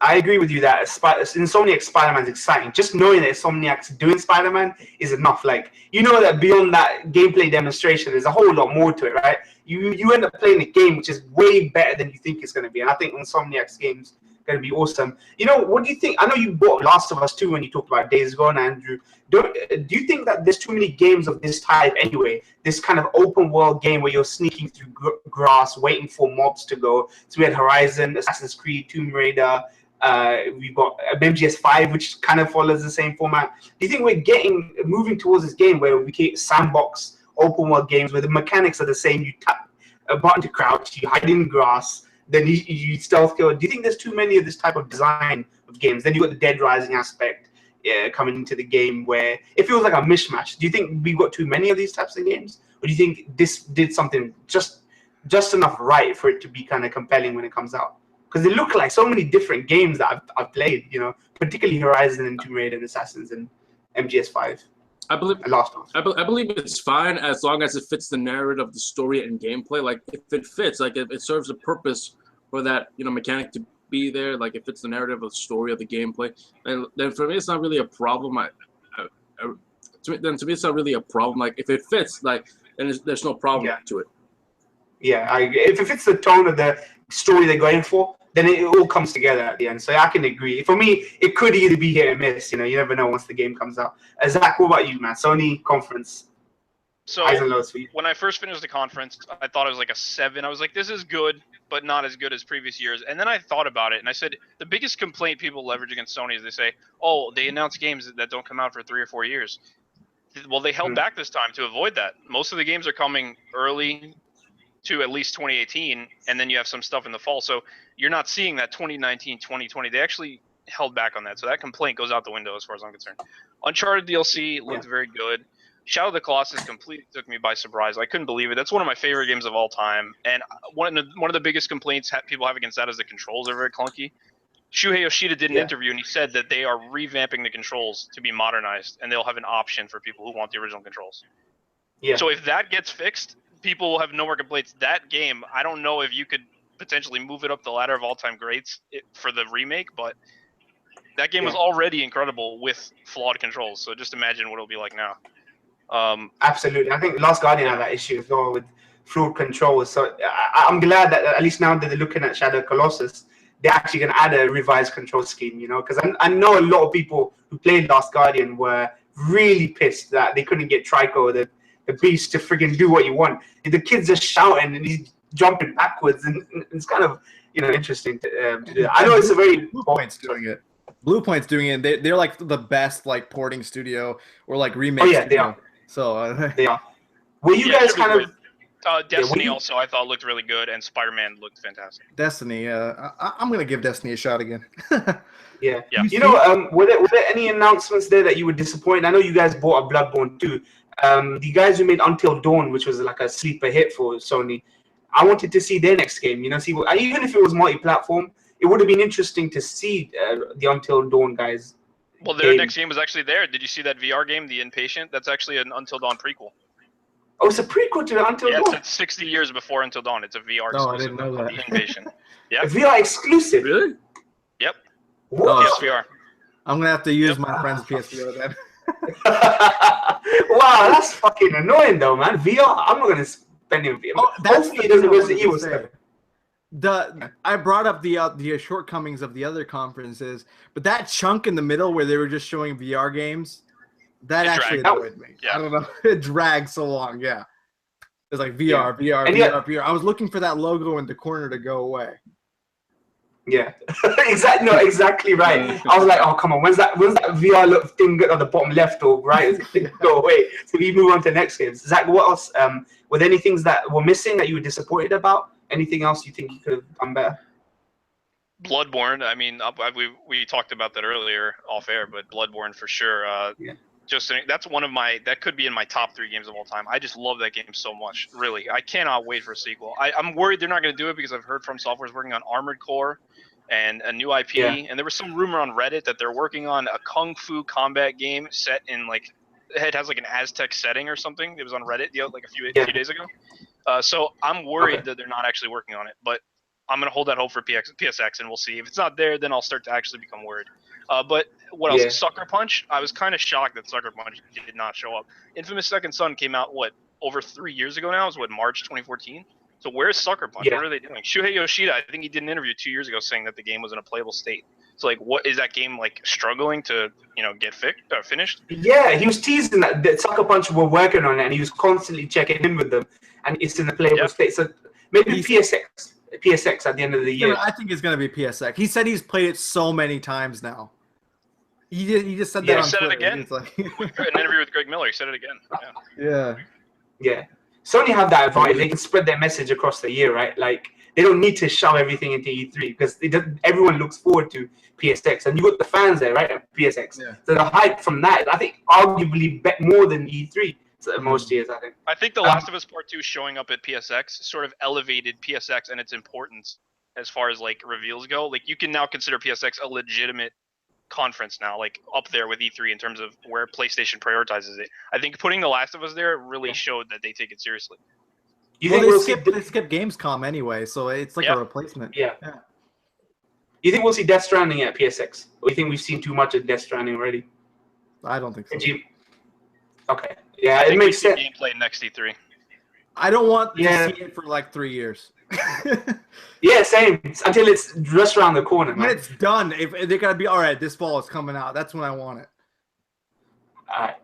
Speaker 1: I agree with you that Insomniac Spider-Man is exciting. Just knowing that Insomniac's doing Spider-Man is enough. Like, you know that beyond that gameplay demonstration, there's a whole lot more to it, right? You end up playing a game which is way better than you think it's going to be. And I think Insomniac's game's going to be awesome. You know, what do you think? I know you bought Last of Us 2 when you talked about Days Gone, Andrew. Do you think that there's too many games of this type anyway? This kind of open world game where you're sneaking through grass, waiting for mobs to go. So we had Horizon, Assassin's Creed, Tomb Raider. We've got MGS5, which kind of follows the same format. Do you think we're moving towards this game where we get sandbox open world games where the mechanics are the same? You tap a button to crouch, you hide in grass, then you stealth kill. Do you think there's too many of this type of design of games? Then you got the Dead Rising aspect coming into the game where it feels like a mishmash. Do you think we've got too many of these types of games, or do you think this did something just enough right for it to be kind of compelling when it comes out? Because they look like so many different games that I've played, you know, particularly Horizon and Tomb Raider and Assassins and MGS5.
Speaker 3: I believe
Speaker 1: Last one.
Speaker 3: I believe it's fine as long as it fits the narrative, the story, and gameplay. Like if it fits, like if it serves a purpose for that, you know, mechanic to be there, like if it's the narrative of the story of the gameplay, then for me it's not really a problem. To me it's not really a problem. Like if it fits, like then there's no problem to it.
Speaker 1: Yeah, I agree. If it fits the tone of the story they're going for, then it all comes together at the end. So I can agree. For me, it could either be hit or miss. You know, you never know once the game comes out. Zach, what about you, man? Sony conference.
Speaker 4: So
Speaker 1: Highs and lows for you.
Speaker 4: when I first finished the conference, I thought it was like a 7. I was like, this is good, but not as good as previous years. And then I thought about it, and I said, the biggest complaint people leverage against Sony is they say, oh, they announce games that don't come out for 3 or 4 years. Well, they held back this time to avoid that. Most of the games are coming early to at least 2018, and then you have some stuff in the fall. So you're not seeing that 2019, 2020. They actually held back on that. So that complaint goes out the window as far as I'm concerned. Uncharted DLC looked very good. Shadow of the Colossus completely took me by surprise. I couldn't believe it. That's one of my favorite games of all time. And one of the biggest complaints people have against that is the controls are very clunky. Shuhei Yoshida did an interview, and he said that they are revamping the controls to be modernized, and they'll have an option for people who want the original controls. Yeah. So if that gets fixed, people will have no more complaints. That game, I don't know if you could potentially move it up the ladder of all-time greats for the remake, but that game was already incredible with flawed controls. So just imagine what it'll be like now.
Speaker 1: Absolutely. I think Last Guardian had that issue as well with flawed controls. So I'm glad that at least now that they're looking at Shadow Colossus, they're actually going to add a revised control scheme, you know, because I know a lot of people who played Last Guardian were really pissed that they couldn't get Trico, the beast, to freaking do what you want. The kid's just shouting and he's jumping backwards, and it's kind of, you know, interesting to do that. I know it's a very
Speaker 2: Blue Point's doing it. Blue Point's doing it. They're like the best like porting studio or like remake.
Speaker 1: Studio. They are.
Speaker 2: So
Speaker 1: they are. Were you guys kind of?
Speaker 4: Destiny also I thought looked really good, and Spider-Man looked fantastic.
Speaker 2: Destiny, I'm gonna give Destiny a shot again.
Speaker 1: Yeah. You know, were there any announcements there that you were disappointed? I know you guys bought a Bloodborne too. The guys who made Until Dawn, which was like a sleeper hit for Sony, I wanted to see their next game. You know, even if it was multi-platform, it would have been interesting to see the Until Dawn guys.
Speaker 4: Well, their next game was actually there. Did you see that VR game, The Inpatient? That's actually an Until Dawn prequel.
Speaker 1: Oh, it's a prequel to Until Dawn?
Speaker 4: Yeah, it's 60 years before Until Dawn. It's a VR exclusive.
Speaker 2: Oh, I didn't know that.
Speaker 4: The Inpatient. Yeah.
Speaker 1: A VR exclusive?
Speaker 3: Really?
Speaker 4: Yep.
Speaker 1: What?
Speaker 4: PSVR.
Speaker 2: I'm going to have to use my friend's PSVR then.
Speaker 1: Wow, that's fucking annoying though, man. VR, I'm not going to spend in VR.
Speaker 2: Oh,
Speaker 1: hopefully it doesn't Resident Evil stuff.
Speaker 2: I brought up the shortcomings of the other conferences, but that chunk in the middle where they were just showing VR games, that actually annoyed me. Yeah. I don't know. It dragged so long. Yeah. It's like VR, VR. I was looking for that logo in the corner to go away.
Speaker 1: Yeah. Exactly. No, exactly right. I was like, oh, come on. When's that VR thing at the bottom left or right? Go away. So we move on to the next games. Zach, what else? Were there any things that were missing that you were disappointed about? Anything else you think you could have done better?
Speaker 4: Bloodborne. I mean, we talked about that earlier off air, but Bloodborne for sure. That's one of that could be in my top 3 games of all time. I just love that game so much. Really, I cannot wait for a sequel. I'm worried they're not going to do it because I've heard From Software's working on Armored Core and a new IP, and there was some rumor on Reddit that they're working on a kung fu combat game set in like it has like an Aztec setting or something. It was on Reddit like a few days ago. So I'm worried that they're not actually working on it, but I'm gonna hold that hope for PSX, and we'll see. If it's not there, then I'll start to actually become worried. But what else? Sucker Punch. I was kind of shocked that Sucker Punch did not show up. Infamous Second Son came out over 3 years ago now. It was March 2014. So where's Sucker Punch? What are they doing? Shuhei Yoshida, I think he did an interview 2 years ago saying that the game was in a playable state. So like, what is that game like struggling to get finished?
Speaker 1: Yeah, he was teasing that Sucker Punch were working on it, and he was constantly checking in with them, and it's in a playable state. So maybe PSX at the end of the year.
Speaker 2: I think it's gonna be PSX. He said he's played it so many times now. He just said that on Twitter.
Speaker 4: He said it again. It's like an interview with Greg Miller. He said it again.
Speaker 1: Yeah. Sony have that advantage. They can spread their message across the year, right? Like they don't need to shove everything into E3 because everyone looks forward to PSX, and you got the fans there, right? At PSX. Yeah. So the hype from that, I think, arguably more than E3 most years.
Speaker 4: I think The Last of Us Part 2 showing up at PSX sort of elevated PSX and its importance as far as like reveals go. Like you can now consider PSX a legitimate conference now, like up there with E3 in terms of where PlayStation prioritizes it. I think putting The Last of Us there really showed that they take it seriously.
Speaker 2: You think they skip Gamescom anyway, so it's like a replacement.
Speaker 1: Yeah. You think we'll see Death Stranding at PSX? Or you think we've seen too much of Death Stranding already?
Speaker 2: I don't think so.
Speaker 1: Okay. Yeah, it makes sense.
Speaker 4: Gameplay next E3.
Speaker 2: I don't want to see it for like 3 years.
Speaker 1: Yeah, same. Until it's just around the corner.
Speaker 2: When it's done, if they gotta be all right, this fall is coming out. That's when I want it.
Speaker 1: All right.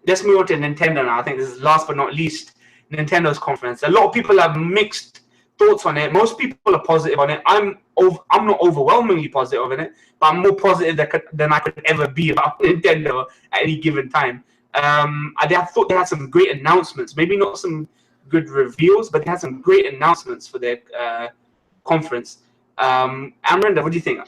Speaker 1: Let's move on to Nintendo now. I think this is last but not least Nintendo's conference. A lot of people have mixed thoughts on it. Most people are positive on it. I'm not overwhelmingly positive on it, but I'm more positive than I could ever be about Nintendo at any given time. I thought they had some great announcements. Maybe not some good reveals, but they had some great announcements for their conference. Amranda, what do you think?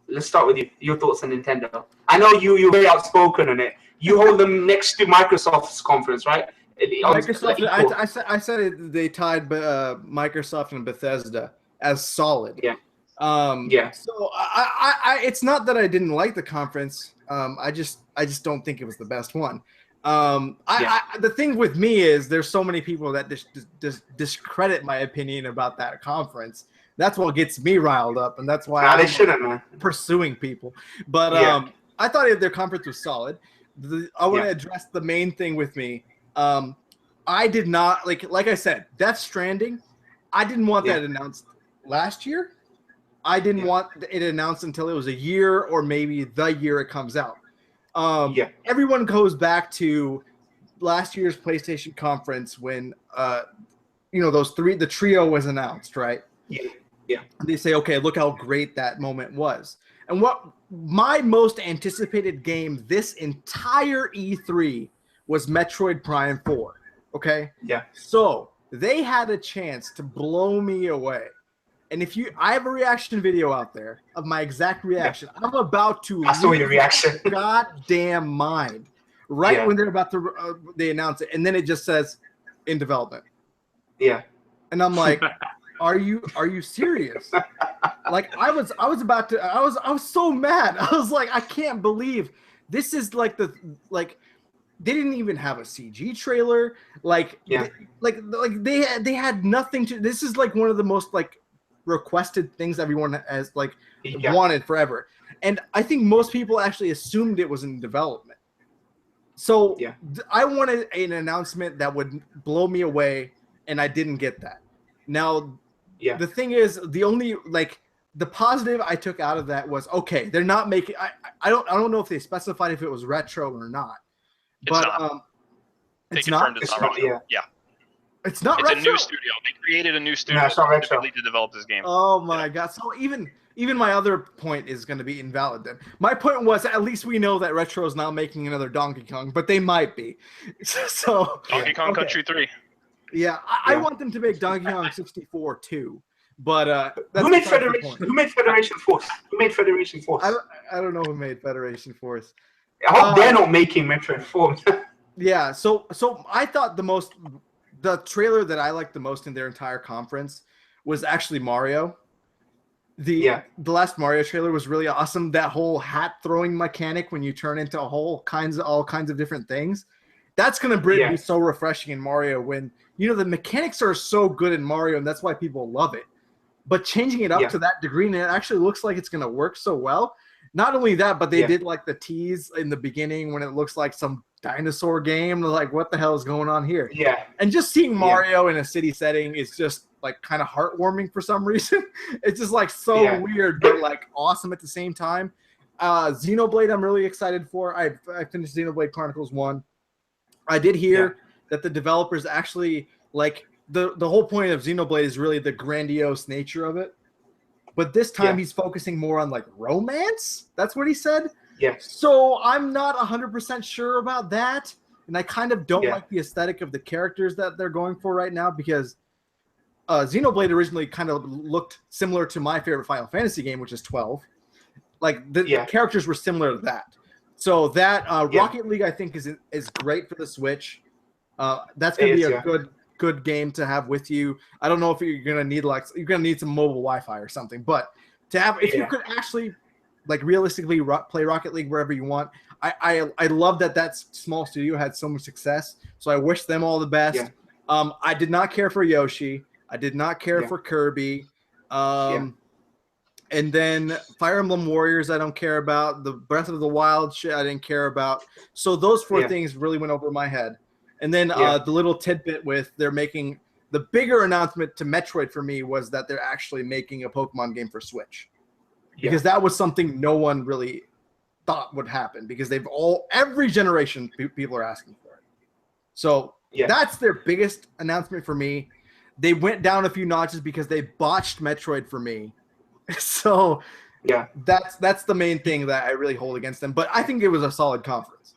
Speaker 1: Let's start with you. Your thoughts on Nintendo. I know you're very outspoken on it. You hold them next to Microsoft's conference, right?
Speaker 2: Microsoft. I said they tied Microsoft and Bethesda as solid.
Speaker 1: Yeah.
Speaker 2: So I it's not that I didn't like the conference. I just don't think it was the best one. The thing with me is there's so many people that discredit my opinion about that conference. That's what gets me riled up, and that's why I'm pursuing people. But I thought their conference was solid. I want to address the main thing with me. I did not like I said, Death Stranding. I didn't want that announced last year. I didn't want it announced until it was a year or maybe the year it comes out. Everyone goes back to last year's PlayStation conference when the trio was announced, right?
Speaker 1: Yeah.
Speaker 2: They say, okay, look how great that moment was. And what my most anticipated game this entire E3 was Metroid Prime 4. Okay?
Speaker 1: Yeah.
Speaker 2: So they had a chance to blow me away. And I have a reaction video out there of my exact reaction. Yeah. I'm about to
Speaker 1: I saw your reaction.
Speaker 2: Goddamn mind. When they're about to they announce it, and then it just says in development.
Speaker 1: Yeah.
Speaker 2: And I'm like, are you serious? Like I was so mad. I was like, I can't believe this is like they didn't even have a CG trailer. They had nothing to. This is like one of the most requested things everyone has wanted forever, and I think most people actually assumed it was in development. So I wanted an announcement that would blow me away, and I didn't get that. Now, the thing is, the only the positive I took out of that was okay. They're not making. I don't know if they specified if it was retro or not.
Speaker 4: It's not. It's not retro. Yeah.
Speaker 2: It's not
Speaker 4: retro.
Speaker 2: It's
Speaker 4: a new studio. They created a new studio specifically to develop this game.
Speaker 2: Oh my god! So even my other point is going to be invalid then. My point was at least we know that Retro is not making another Donkey Kong, but they might be. So
Speaker 4: Donkey Kong Country 3.
Speaker 2: Yeah, I want them to make Donkey Kong 64 too. But
Speaker 1: who made Federation? Who made Federation Force? Who made Federation Force?
Speaker 2: I don't know who made Federation Force.
Speaker 1: I hope they're not making Metroid 4.
Speaker 2: Yeah. So I thought the trailer that I liked the most in their entire conference was actually Mario. The last Mario trailer was really awesome. That whole hat throwing mechanic when you turn into all kinds of different things. That's gonna be so refreshing in Mario when the mechanics are so good in Mario, and that's why people love it. But changing it up to that degree, and it actually looks like it's gonna work so well. Not only that, but they did like the tease in the beginning when it looks like some dinosaur game. They're like, what the hell is going on here?
Speaker 1: Yeah.
Speaker 2: And just seeing Mario in a city setting is just like kind of heartwarming for some reason. It's just like so weird, but like awesome at the same time. Xenoblade, I'm really excited for. I finished Xenoblade Chronicles 1. I did hear that the developers actually like the whole point of Xenoblade is really the grandiose nature of it. But this time he's focusing more on like romance. That's what he said.
Speaker 1: Yeah.
Speaker 2: So I'm not 100% sure about that. And I kind of don't like the aesthetic of the characters that they're going for right now because Xenoblade originally kind of looked similar to my favorite Final Fantasy game, which is 12. Like the characters were similar to that. So that Rocket League I think is great for the Switch. That's going to be a good game to have with you. I don't know if you're gonna need some mobile Wi-Fi or something, but to have if you could actually like realistically play Rocket League wherever you want. I love that small studio had so much success. So I wish them all the best. I did not care for Yoshi. I did not care for Kirby. And then Fire Emblem Warriors I don't care about. The Breath of the Wild shit I didn't care about. So those four things really went over my head. And then the little tidbit with they're making the bigger announcement to Metroid for me was that they're actually making a Pokemon game for Switch. Because that was something no one really thought would happen because every generation people are asking for it. So that's their biggest announcement for me. They went down a few notches because they botched Metroid for me. So that's the main thing that I really hold against them. But I think it was a solid conference.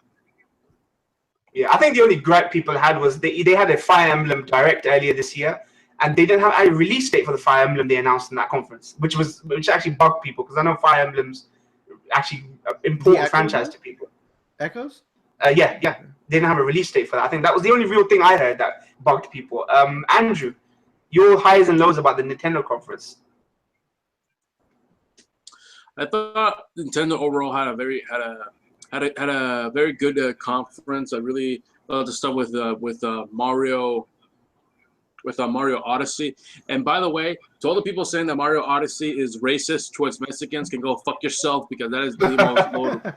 Speaker 1: Yeah, I think the only gripe people had was they had a Fire Emblem Direct earlier this year, and they didn't have a release date for the Fire Emblem they announced in that conference, which actually bugged people because I know Fire Emblem's actually an important franchise to people.
Speaker 2: Echoes?
Speaker 1: They didn't have a release date for that. I think that was the only real thing I heard that bugged people. Andrew, your highs and lows about the Nintendo conference?
Speaker 3: I thought Nintendo overall had a very good conference. I really love to start with Mario Odyssey. And by the way, to all the people saying that Mario Odyssey is racist towards Mexicans, can go fuck yourself because that is the most loaded.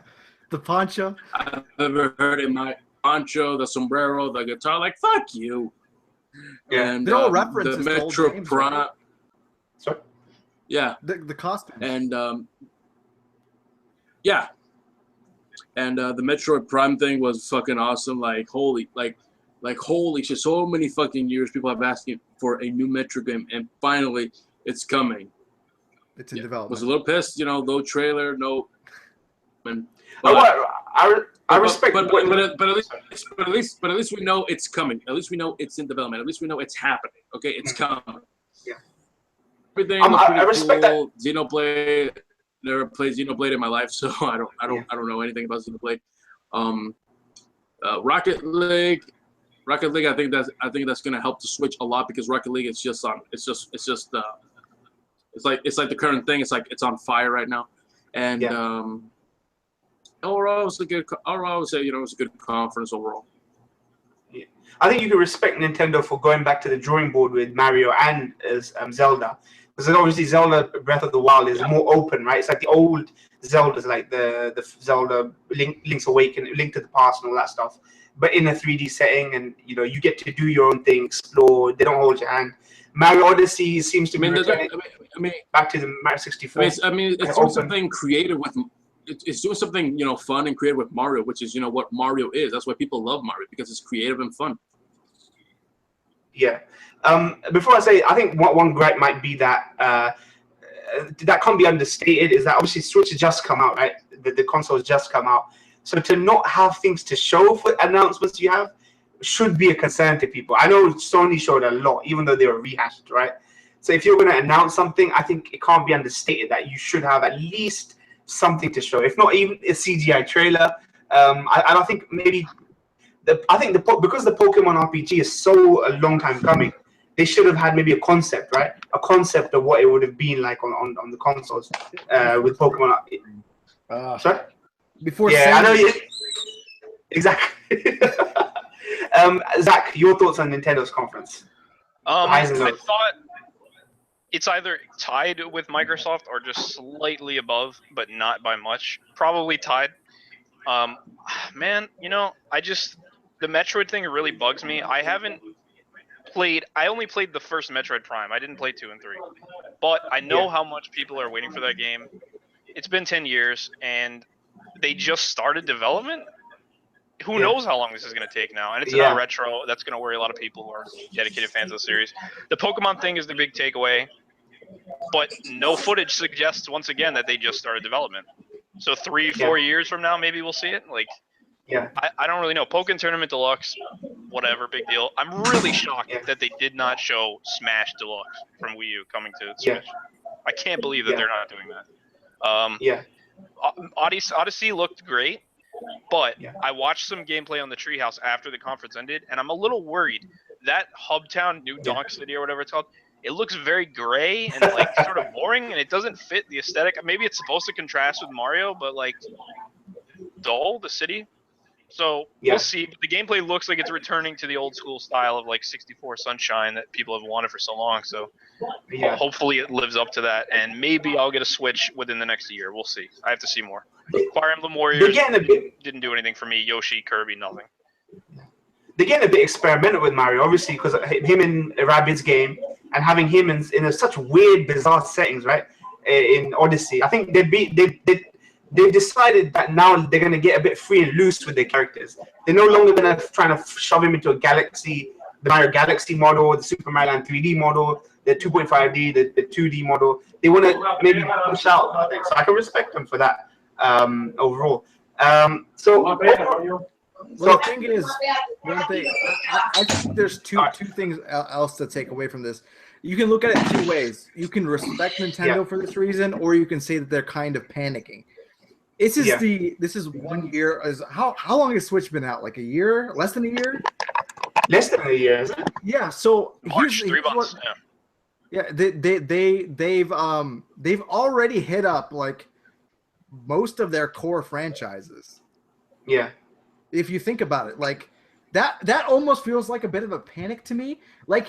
Speaker 2: The poncho
Speaker 3: I've ever heard in my poncho, the sombrero, the guitar. Like fuck you.
Speaker 2: Yeah, and they're all references
Speaker 3: the Metro
Speaker 2: games,
Speaker 3: Prime.
Speaker 2: right?
Speaker 1: Sorry?
Speaker 3: Yeah.
Speaker 2: The costumes.
Speaker 3: And And the Metroid Prime thing was fucking awesome. Like holy shit! So many fucking years people have asked for a new Metroid game, and finally it's coming.
Speaker 2: It's in development.
Speaker 3: Was a little pissed, no trailer, no.
Speaker 1: I respect,
Speaker 3: but at least we know it's coming. At least we know it's in development. At least we know it's happening. Okay, it's coming.
Speaker 1: Yeah.
Speaker 3: Everything.
Speaker 1: I respect
Speaker 3: cool. That. Xenoblade. Never played Xenoblade in my life, so I don't know anything about Xenoblade. Rocket League, I think that's gonna help the Switch a lot because Rocket League it's like the current thing. It's like it's on fire right now, and overall it was a good. Overall, I would say it was a good conference overall.
Speaker 1: Yeah. I think you can respect Nintendo for going back to the drawing board with Mario and Zelda. Because obviously Zelda Breath of the Wild is more open, right? It's like the old Zeldas, like the Zelda Link's Awakening, Link to the Past and all that stuff. But in a 3D setting and, you get to do your own thing, explore, they don't hold your hand. Mario Odyssey seems to be back to the Mario 64.
Speaker 3: It's doing something creative with it's doing something, fun and creative with Mario, which is, what Mario is. That's why people love Mario, because it's creative and fun.
Speaker 1: Yeah. Before I say, I think one gripe might be that that can't be understated is that obviously Switch has just come out, right? The console has just come out. So to not have things to show for announcements you have should be a concern to people. I know Sony showed a lot, even though they were rehashed, right? So if you're going to announce something, I think it can't be understated that you should have at least something to show, if not even a CGI trailer. I don't think maybe... because the Pokemon RPG is so a long time coming, they should have had maybe a concept, right? A concept of what it would have been like on the consoles with Pokemon. Sorry?
Speaker 2: Before
Speaker 1: I know you. Exactly. Zach, your thoughts on Nintendo's conference?
Speaker 4: I thought it's either tied with Microsoft or just slightly above, but not by much. Probably tied. Man, the Metroid thing really bugs me. I only played the first Metroid Prime. I didn't play 2 and 3. But I know how much people are waiting for that game. It's been 10 years, and they just started development. Who knows how long this is going to take now? And it's not retro. That's going to worry a lot of people who are dedicated fans of the series. The Pokemon thing is the big takeaway. But no footage suggests, once again, that they just started development. So 3-4 years from now, maybe we'll see it. I don't really know. Pokken Tournament Deluxe, whatever, big deal. I'm really shocked that they did not show Smash Deluxe from Wii U coming to Switch. I can't believe that they're not doing that. Odyssey looked great, but I watched some gameplay on the Treehouse after the conference ended, and I'm a little worried. That Hubtown, New Donk City, or whatever it's called, it looks very gray and sort of boring, and it doesn't fit the aesthetic. Maybe it's supposed to contrast with Mario, but dull, the city. So we'll see. But the gameplay looks like it's returning to the old school style of 64 Sunshine that people have wanted for so long. So hopefully it lives up to that, and maybe I'll get a Switch within the next year. We'll see. I have to see more. Fire Emblem Warriors didn't do anything for me. Yoshi, Kirby, nothing.
Speaker 1: They're getting a bit experimental with Mario, obviously, because him in Rabbids game and having him in such weird, bizarre settings, right? In Odyssey, I think they decided that now they're going to get a bit free and loose with their characters. They're no longer going to try to shove him into the Mario Galaxy model, the Super Mario Land 3D model, the 2.5D, the 2D model. They want to maybe push out, I think. So I can respect them for that overall.
Speaker 2: The thing is, I think there's two things else to take away from this. You can look at it two ways. You can respect Nintendo for this reason, or you can say that they're kind of panicking. This is 1 year. How long has Switch been out? Like a year? Less than a year?
Speaker 1: Less than a year, isn't it?
Speaker 2: Yeah. So
Speaker 4: March, 3 months.
Speaker 2: They've already hit up most of their core franchises.
Speaker 1: Yeah.
Speaker 2: If you think about it, that almost feels like a bit of a panic to me. They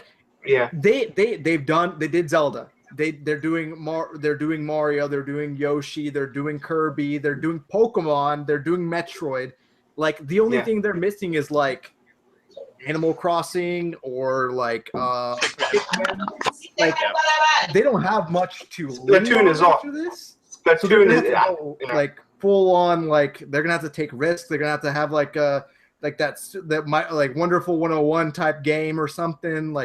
Speaker 2: did Zelda. They're doing Mario, they're doing Yoshi, they're doing Kirby, they're doing Pokemon, they're doing Metroid. The only thing they're missing is Animal Crossing or Pikmin. They don't have much to
Speaker 1: Splatoon is off.
Speaker 2: This.
Speaker 1: Splatoon is
Speaker 2: full on they're gonna have to take risks. They're gonna have to have that Wonderful 101 type game or something.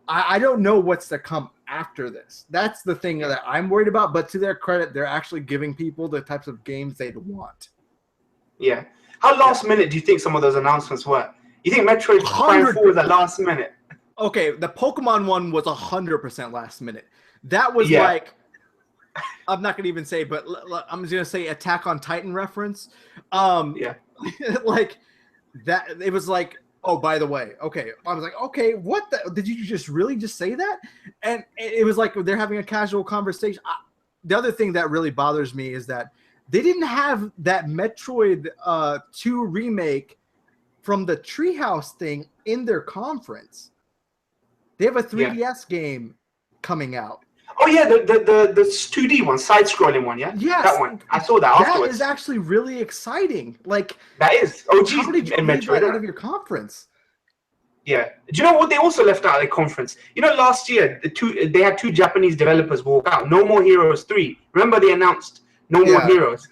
Speaker 2: I don't know what's to come after this. That's the thing that I'm worried about. But to their credit, they're actually giving people the types of games they'd want.
Speaker 1: Yeah. How last minute do you think some of those announcements were? You think Metroid Prime 4 was a last minute?
Speaker 2: Okay, the Pokemon one was 100% last minute. That was I'm not gonna even say, but I'm just gonna say Attack on Titan reference. That it was oh, by the way, okay. I was okay, what did you really just say that? And it was they're having a casual conversation. The other thing that really bothers me is that they didn't have that Metroid 2 remake from the Treehouse thing in their conference. They have a 3DS game coming out.
Speaker 1: Oh yeah, the 2D one, side-scrolling one, yeah?
Speaker 2: Yes.
Speaker 1: That one. I saw that afterwards.
Speaker 2: That is actually really exciting.
Speaker 1: That is. Oh, geez.
Speaker 2: How did you leave that out of your conference?
Speaker 1: Yeah. Do you know what they also left out at the conference? Last year, they had 2 Japanese developers walk out. No More Heroes 3. Remember they announced No More Heroes?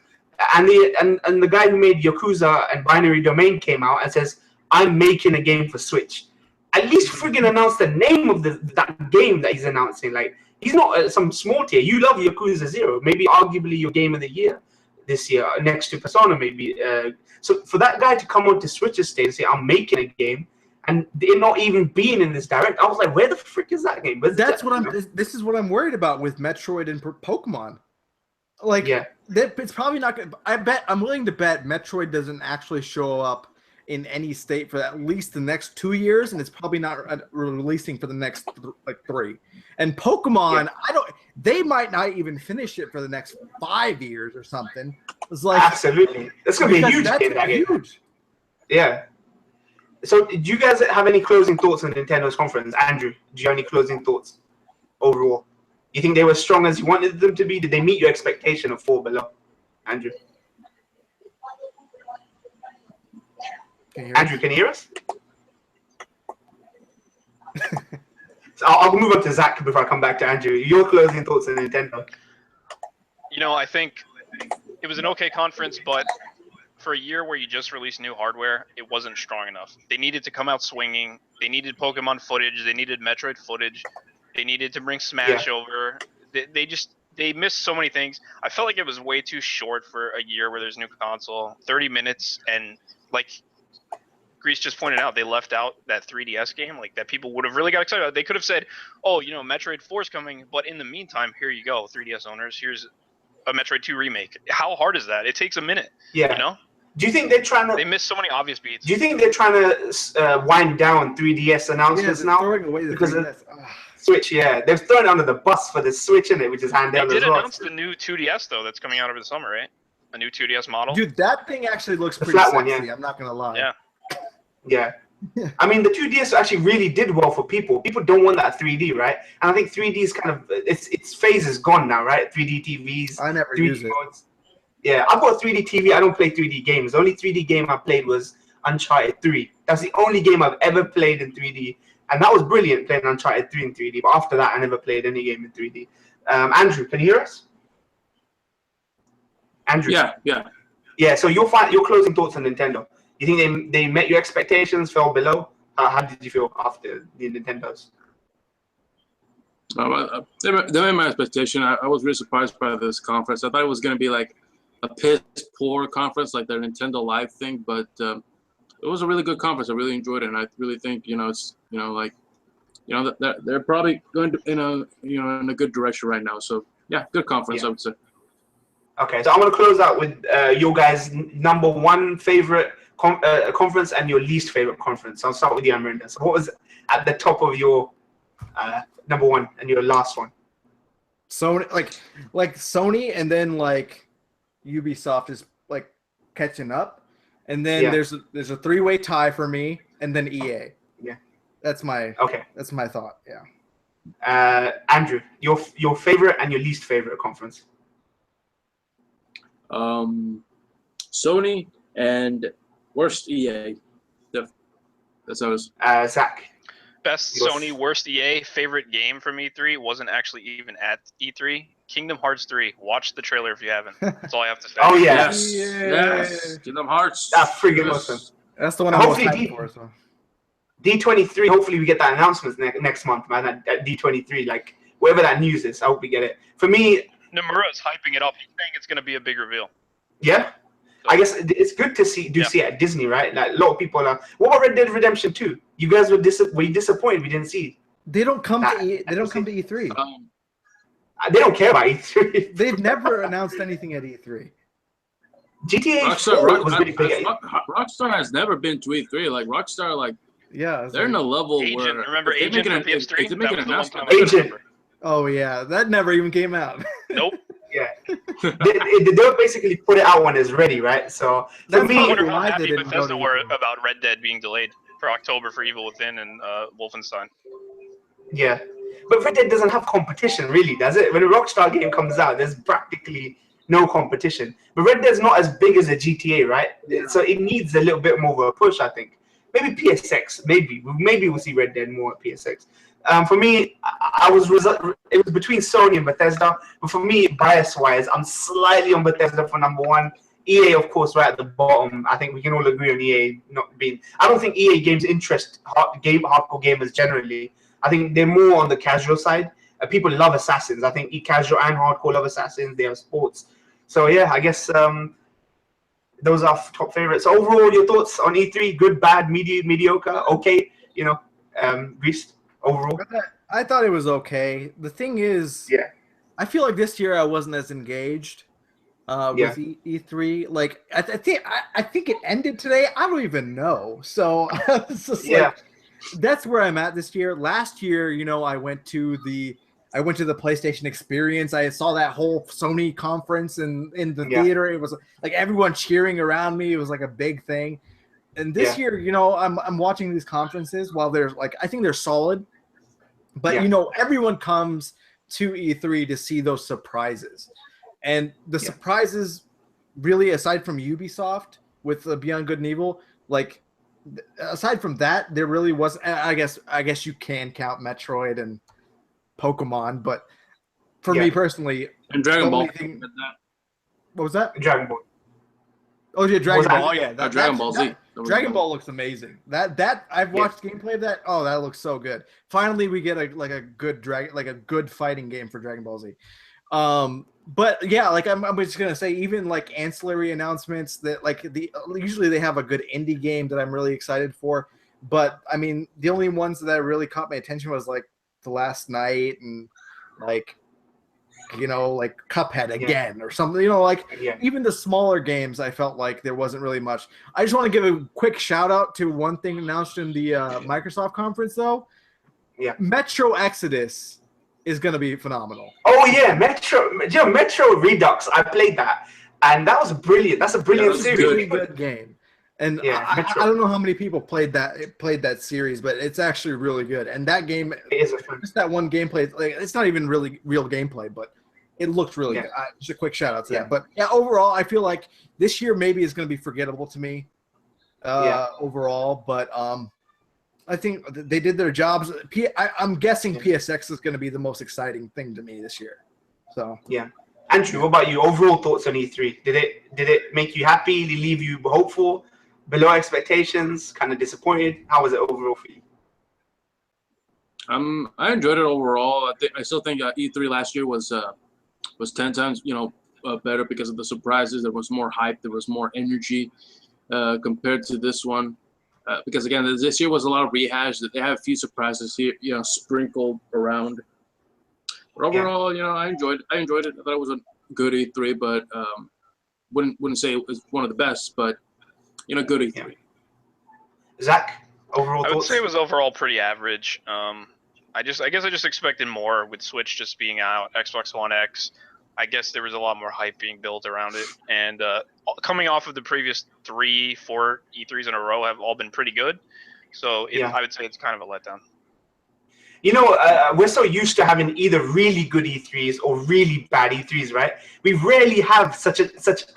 Speaker 1: And the guy who made Yakuza and Binary Domain came out and says, I'm making a game for Switch. At least friggin' announce the name of that game that he's announcing. He's not some small tier. You love Yakuza 0. Maybe arguably your game of the year this year, next to Persona maybe. So for that guy to come on to Switch's stage and say, I'm making a game, and they're not even being in this direct, I was like, where the frick is that game?
Speaker 2: This is what I'm worried about with Metroid and Pokemon. It's probably not going to... I'm willing to bet Metroid doesn't actually show up in any state for at least the next 2 years, and it's probably not releasing for the next like 3. And Pokemon, they might not even finish it for the next 5 years or something. It's like
Speaker 1: absolutely, that's gonna be a huge game. That game. Yeah. So, do you guys have any closing thoughts on Nintendo's conference? Andrew, do you have any closing thoughts overall? You think they were strong as you wanted them to be? Did they meet your expectation of 4 below? Andrew? Andrew, can you hear us? So I'll move on to Zach before I come back to Andrew. Your closing thoughts on Nintendo?
Speaker 4: You know, I think it was an okay conference, but for a year where you just released new hardware, it wasn't strong enough. They needed to come out swinging. They needed Pokemon footage. They needed Metroid footage. They needed to bring Smash over. They missed so many things. I felt like it was way too short for a year where there's a new console. 30 minutes, and like Grease just pointed out, they left out that 3DS game, like that people would have really got excited about. They could have said, oh, you know, Metroid 4 is coming, but in the meantime, here you go, 3DS owners, here's a Metroid 2 remake. How hard is that? It takes a minute. Yeah. You know?
Speaker 1: Do you think they're trying to...
Speaker 4: They missed so many obvious beats.
Speaker 1: Do you think they're trying to wind down 3DS announcements now?
Speaker 2: Throwing away the
Speaker 1: because
Speaker 2: 3DS.
Speaker 1: Switch, yeah. They've thrown it under the bus for the Switch, in it, which is hand down as well.
Speaker 4: They did announce the new 2DS, though, that's coming out over the summer, right? A new 2DS model.
Speaker 2: Dude, that thing actually looks pretty
Speaker 1: flat
Speaker 2: sexy.
Speaker 1: one, yeah.
Speaker 2: I'm not going to lie.
Speaker 4: Yeah.
Speaker 1: Yeah. I mean, the 2DS actually really did well for people. People don't want that 3D, right? And I think 3D is kind of, its phase is gone now, right? 3D TVs.
Speaker 2: I never
Speaker 1: 3D
Speaker 2: use it.
Speaker 1: modes. Yeah, I've got a 3D TV. I don't play 3D games. The only 3D game I played was Uncharted 3. That's the only game I've ever played in 3D. And that was brilliant, playing Uncharted 3 in 3D. But after that, I never played any game in 3D. Andrew, can you hear us? Andrew? Yeah, so your closing thoughts on Nintendo. You think they met your expectations, fell below? How did you feel after the Nintendos?
Speaker 3: They met my expectation. I was really surprised by this conference. I thought it was going to be like a piss poor conference, like their Nintendo Live thing, but it was a really good conference. I really enjoyed it, and I really think it's they're probably going in a good direction right now. So yeah, good conference, I would say.
Speaker 1: Okay, so I'm going to close out with your guys' number one favorite conference and your least favorite conference. So I'll start with you, Amrinda. So what was at the top of your number one and your last one?
Speaker 2: Sony, like Sony, and then like Ubisoft is like catching up, and then there's a 3-way tie for me, and then EA.
Speaker 1: Yeah,
Speaker 2: that's my thought. Yeah.
Speaker 1: Andrew, your favorite and your least favorite conference?
Speaker 3: Sony and worst EA. That's how it is.
Speaker 1: Zach.
Speaker 4: Best Sony, worst EA. Favorite game from E3 wasn't actually even at E3. Kingdom Hearts 3. Watch the trailer if you haven't. That's all I have to say.
Speaker 1: Oh yeah.
Speaker 3: Yes. Kingdom Hearts.
Speaker 1: That's freaking awesome.
Speaker 2: That's the one I'm most hyped for. So.
Speaker 1: D23. Hopefully we get that announcement next month, man. At D23, like whatever that news is, I hope we get it. For me,
Speaker 4: Nomura's hyping it up. He's saying it's going to be a big reveal.
Speaker 1: Yeah. So, I guess it's good to see see it at Disney, right? Like a lot of people are. What about Red Dead Redemption 2? You guys were you disappointed we didn't see?
Speaker 2: They don't come to they don't come to E3.
Speaker 1: They don't care about E3.
Speaker 2: They've never announced anything at E3.
Speaker 1: GTA 4 was really big.
Speaker 3: Rockstar has never been to E3. Like Rockstar, like they're in a level
Speaker 4: Agent,
Speaker 3: where
Speaker 4: remember Agent from PS3?
Speaker 3: They make an announcement.
Speaker 1: Agent.
Speaker 2: Oh yeah, that never even came out.
Speaker 4: Nope.
Speaker 1: Yeah, they'll basically put it out when it's ready, right? So for me,
Speaker 4: I wonder how happy Bethesda were about Red Dead being delayed for October for Evil Within and Wolfenstein.
Speaker 1: Yeah, but Red Dead doesn't have competition, really, does it? When a Rockstar game comes out, there's practically no competition. But Red Dead's not as big as a GTA, right? So it needs a little bit more of a push, I think. Maybe PSX, maybe we'll see Red Dead more at PSX. For me, it was between Sony and Bethesda, but for me, bias-wise, I'm slightly on Bethesda for number one. EA, of course, right at the bottom. I think we can all agree on EA not being. I don't think EA games interest hardcore gamers generally. I think they're more on the casual side. People love Assassins. I think casual and hardcore love Assassins. They have sports. So yeah, I guess those are top favorites. So overall, your thoughts on E3? Good, bad, mediocre, okay? Grease. Overall,
Speaker 2: I thought it was okay. The thing is, I feel like this year I wasn't as engaged. with E3. Like I think it ended today. I don't even know. So it's just like that's where I'm at this year. Last year, you know, I went to the PlayStation Experience. I saw that whole Sony conference in the theater. It was like everyone cheering around me. It was like a big thing. And this year, you know, I'm watching these conferences while they're like, I think they're solid, but you know, everyone comes to E3 to see those surprises, and the surprises really, aside from Ubisoft with Beyond Good and Evil, like aside from that, there really wasn't. I guess you can count Metroid and Pokemon, but for me personally,
Speaker 3: and Dragon Ball.
Speaker 2: What was that?
Speaker 1: Dragon Ball.
Speaker 2: Oh yeah, Dragon Ball. Oh, yeah,
Speaker 3: Dragon Ball Z.
Speaker 2: Dragon Ball looks amazing. That I've watched gameplay of that. Oh, that looks so good. Finally, we get a good fighting game for Dragon Ball Z. But yeah, like I'm just gonna say, even like ancillary announcements that like usually they have a good indie game that I'm really excited for. But I mean, the only ones that really caught my attention was like The Last Night and like, you know, like Cuphead again or something, you know, like even the smaller games, I felt like there wasn't really much. I just want to give a quick shout out to one thing announced in the Microsoft conference though. Metro Exodus is going to be phenomenal.
Speaker 1: Oh yeah, Metro Redux. I played that and that was brilliant. That's a brilliant series.
Speaker 2: Really good game. And I don't know how many people played that series, but it's actually really good. And that game, just that one gameplay, like it's not even really real gameplay, but it looked really good. Just a quick shout out to that. But yeah, overall, I feel like this year maybe is going to be forgettable to me. Overall, but I think they did their jobs. I'm guessing PSX is going to be the most exciting thing to me this year. So
Speaker 1: Andrew, what about you? Overall thoughts on E3? Did it make you happy? Did it leave you hopeful? Below expectations? Kind of disappointed? How was it overall for you?
Speaker 3: I enjoyed it overall. I still think E3 last year was 10 times better because of the surprises. There was more hype. There was more energy compared to this one. Because again, this year was a lot of rehash. That they have a few surprises here, sprinkled around. But overall, I enjoyed it. I thought it was a good E3, but wouldn't say it was one of the best, but good E3.
Speaker 1: Zach, overall
Speaker 4: I would say it was overall pretty average. I guess I just expected more with Switch just being out, Xbox One X. I guess there was a lot more hype being built around it, and coming off of the previous 3-4 E3s in a row have all been pretty good. So I would say it's kind of a letdown.
Speaker 1: We're so used to having either really good E3s or really bad E3s, right? We rarely have such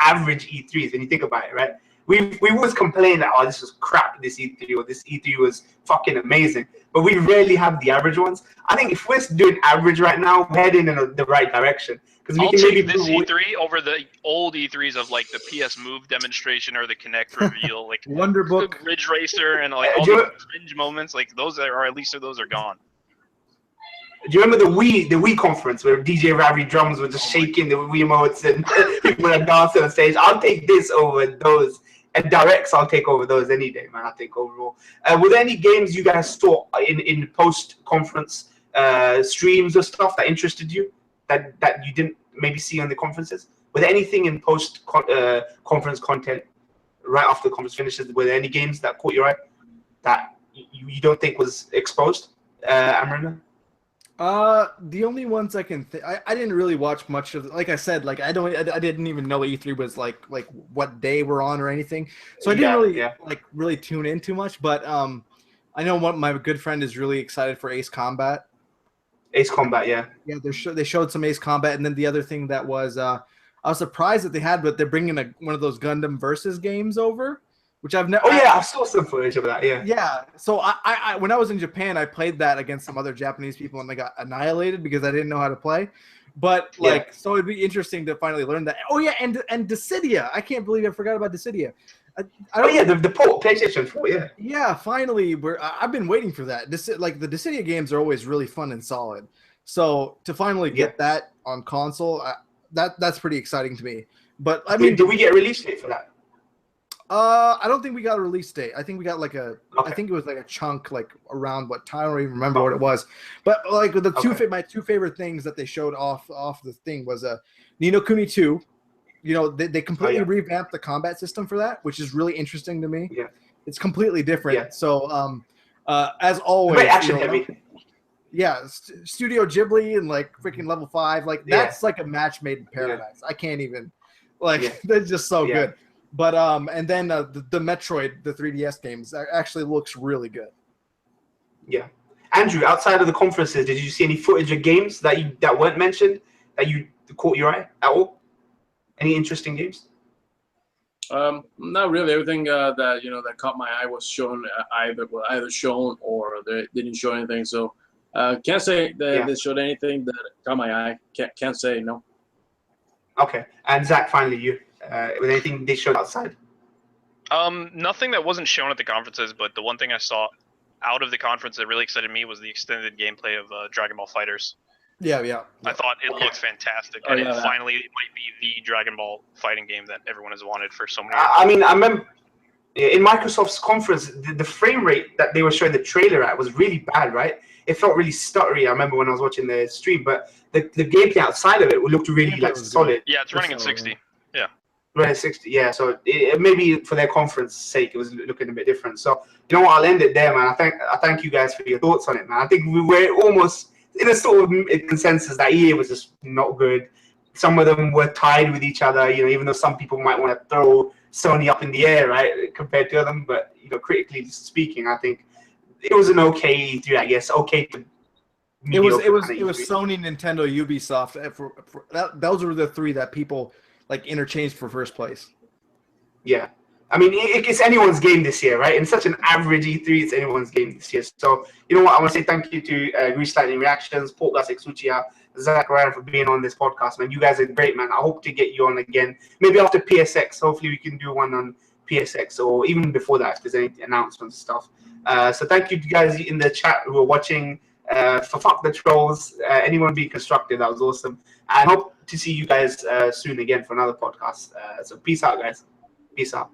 Speaker 1: average E3s when you think about it, right? We always complain that, this was crap, this E3, or this E3 was fucking amazing. But we rarely have the average ones. I think if we're doing average right now, we're heading in the right direction.
Speaker 4: I'll take this E3 over the old E3s of like the PS Move demonstration or the Kinect reveal, like
Speaker 2: Wonderbook,
Speaker 4: Ridge Racer, and like all the cringe moments. Like those are, or at least those are gone.
Speaker 1: Do you remember the Wii conference where DJ Ravi drums were just shaking the Wiimotes and people were dancing on stage? I'll take this over those. And directs, I'll take over those any day, man. I think overall. Were there any games you guys saw in post-conference streams or stuff that interested you that you didn't maybe see on the conferences? Were there anything in post-conference content right after the conference finishes? Were there any games that caught your eye that you don't think was exposed, Amrina?
Speaker 2: The only ones I can I didn't really watch much of, like I said, like I didn't even know E3 was like what day we're on or anything, so I didn't really tune in too much. But I know my good friend is really excited for Ace Combat.
Speaker 1: Ace Combat, yeah.
Speaker 2: They showed some Ace Combat, and then the other thing that was I was surprised that they had, but they're bringing one of those Gundam Versus games over. Which I've never.
Speaker 1: Oh yeah, I saw some footage of that. Yeah.
Speaker 2: Yeah. So I when I was in Japan, I played that against some other Japanese people, and they got annihilated because I didn't know how to play. But so it'd be interesting to finally learn that. Oh yeah, and Dissidia. I can't believe I forgot about Dissidia.
Speaker 1: The port PlayStation 4. Yeah.
Speaker 2: Yeah, finally, I've been waiting for that. The Dissidia games are always really fun and solid. So to finally get that on console, that's pretty exciting to me. But I mean,
Speaker 1: did we get a release date for that?
Speaker 2: I don't think we got a release date. I think we got I think it was like a chunk, like around what time. I don't even remember what it was. But like my two favorite things that they showed off the thing was Ni no Kuni 2. You know, they completely revamped the combat system for that, which is really interesting to me.
Speaker 1: Yeah.
Speaker 2: It's completely different.
Speaker 1: Yeah.
Speaker 2: So, as always,
Speaker 1: very action heavy.
Speaker 2: Yeah, Studio Ghibli and like freaking Level 5, like that's like a match made in paradise. I can't even, like, they're just so good. But and then the Metroid, the 3DS games, actually looks really good.
Speaker 1: Yeah, Andrew, outside of the conferences, did you see any footage of games that weren't mentioned that you caught your eye at all? Any interesting games?
Speaker 3: Not really. Everything that caught my eye was shown either shown or they didn't show anything. So can't say that they showed anything that caught my eye. Can't say no.
Speaker 1: Okay, and Zach, finally, you with anything they showed outside?
Speaker 4: Nothing that wasn't shown at the conferences, but the one thing I saw out of the conference that really excited me was the extended gameplay of Dragon Ball FighterZ.
Speaker 2: Yeah.
Speaker 4: I thought it looked fantastic, and finally it might be the Dragon Ball fighting game that everyone has wanted for so many years.
Speaker 1: I mean, I remember in Microsoft's conference, the frame rate that they were showing the trailer at was really bad, right? It felt really stuttery. I remember when I was watching the stream, but the gameplay outside of it looked really solid.
Speaker 4: Yeah, it's running at 60. Yeah.
Speaker 1: Running at 60, yeah. So maybe for their conference sake, it was looking a bit different. So you know what? I'll end it there, man. I thank you guys for your thoughts on it, man. I think we were almost in a sort of consensus that EA was just not good. Some of them were tied with each other, you know, even though some people might want to throw Sony up in the air, right, compared to them. But, you know, critically speaking, I think it was an okay E3, I guess. Okay.
Speaker 2: It was Sony, Nintendo, Ubisoft. Those were the three that people like interchanged for first place.
Speaker 1: Yeah. I mean, it's anyone's game this year, right? In such an average E3, it's anyone's game this year. So, you know what? I want to say thank you to Grease Lightning Reactions, PortgasXUchiha, Zach Ryan for being on this podcast, man. You guys are great, man. I hope to get you on again. Maybe after PSX. Hopefully, we can do one on PSX or even before that if there's any announcements and stuff. So, thank you to guys in the chat who are watching. For fuck the trolls, anyone being constructive, that was awesome. And hope to see you guys soon again for another podcast. So, peace out, guys. Peace out.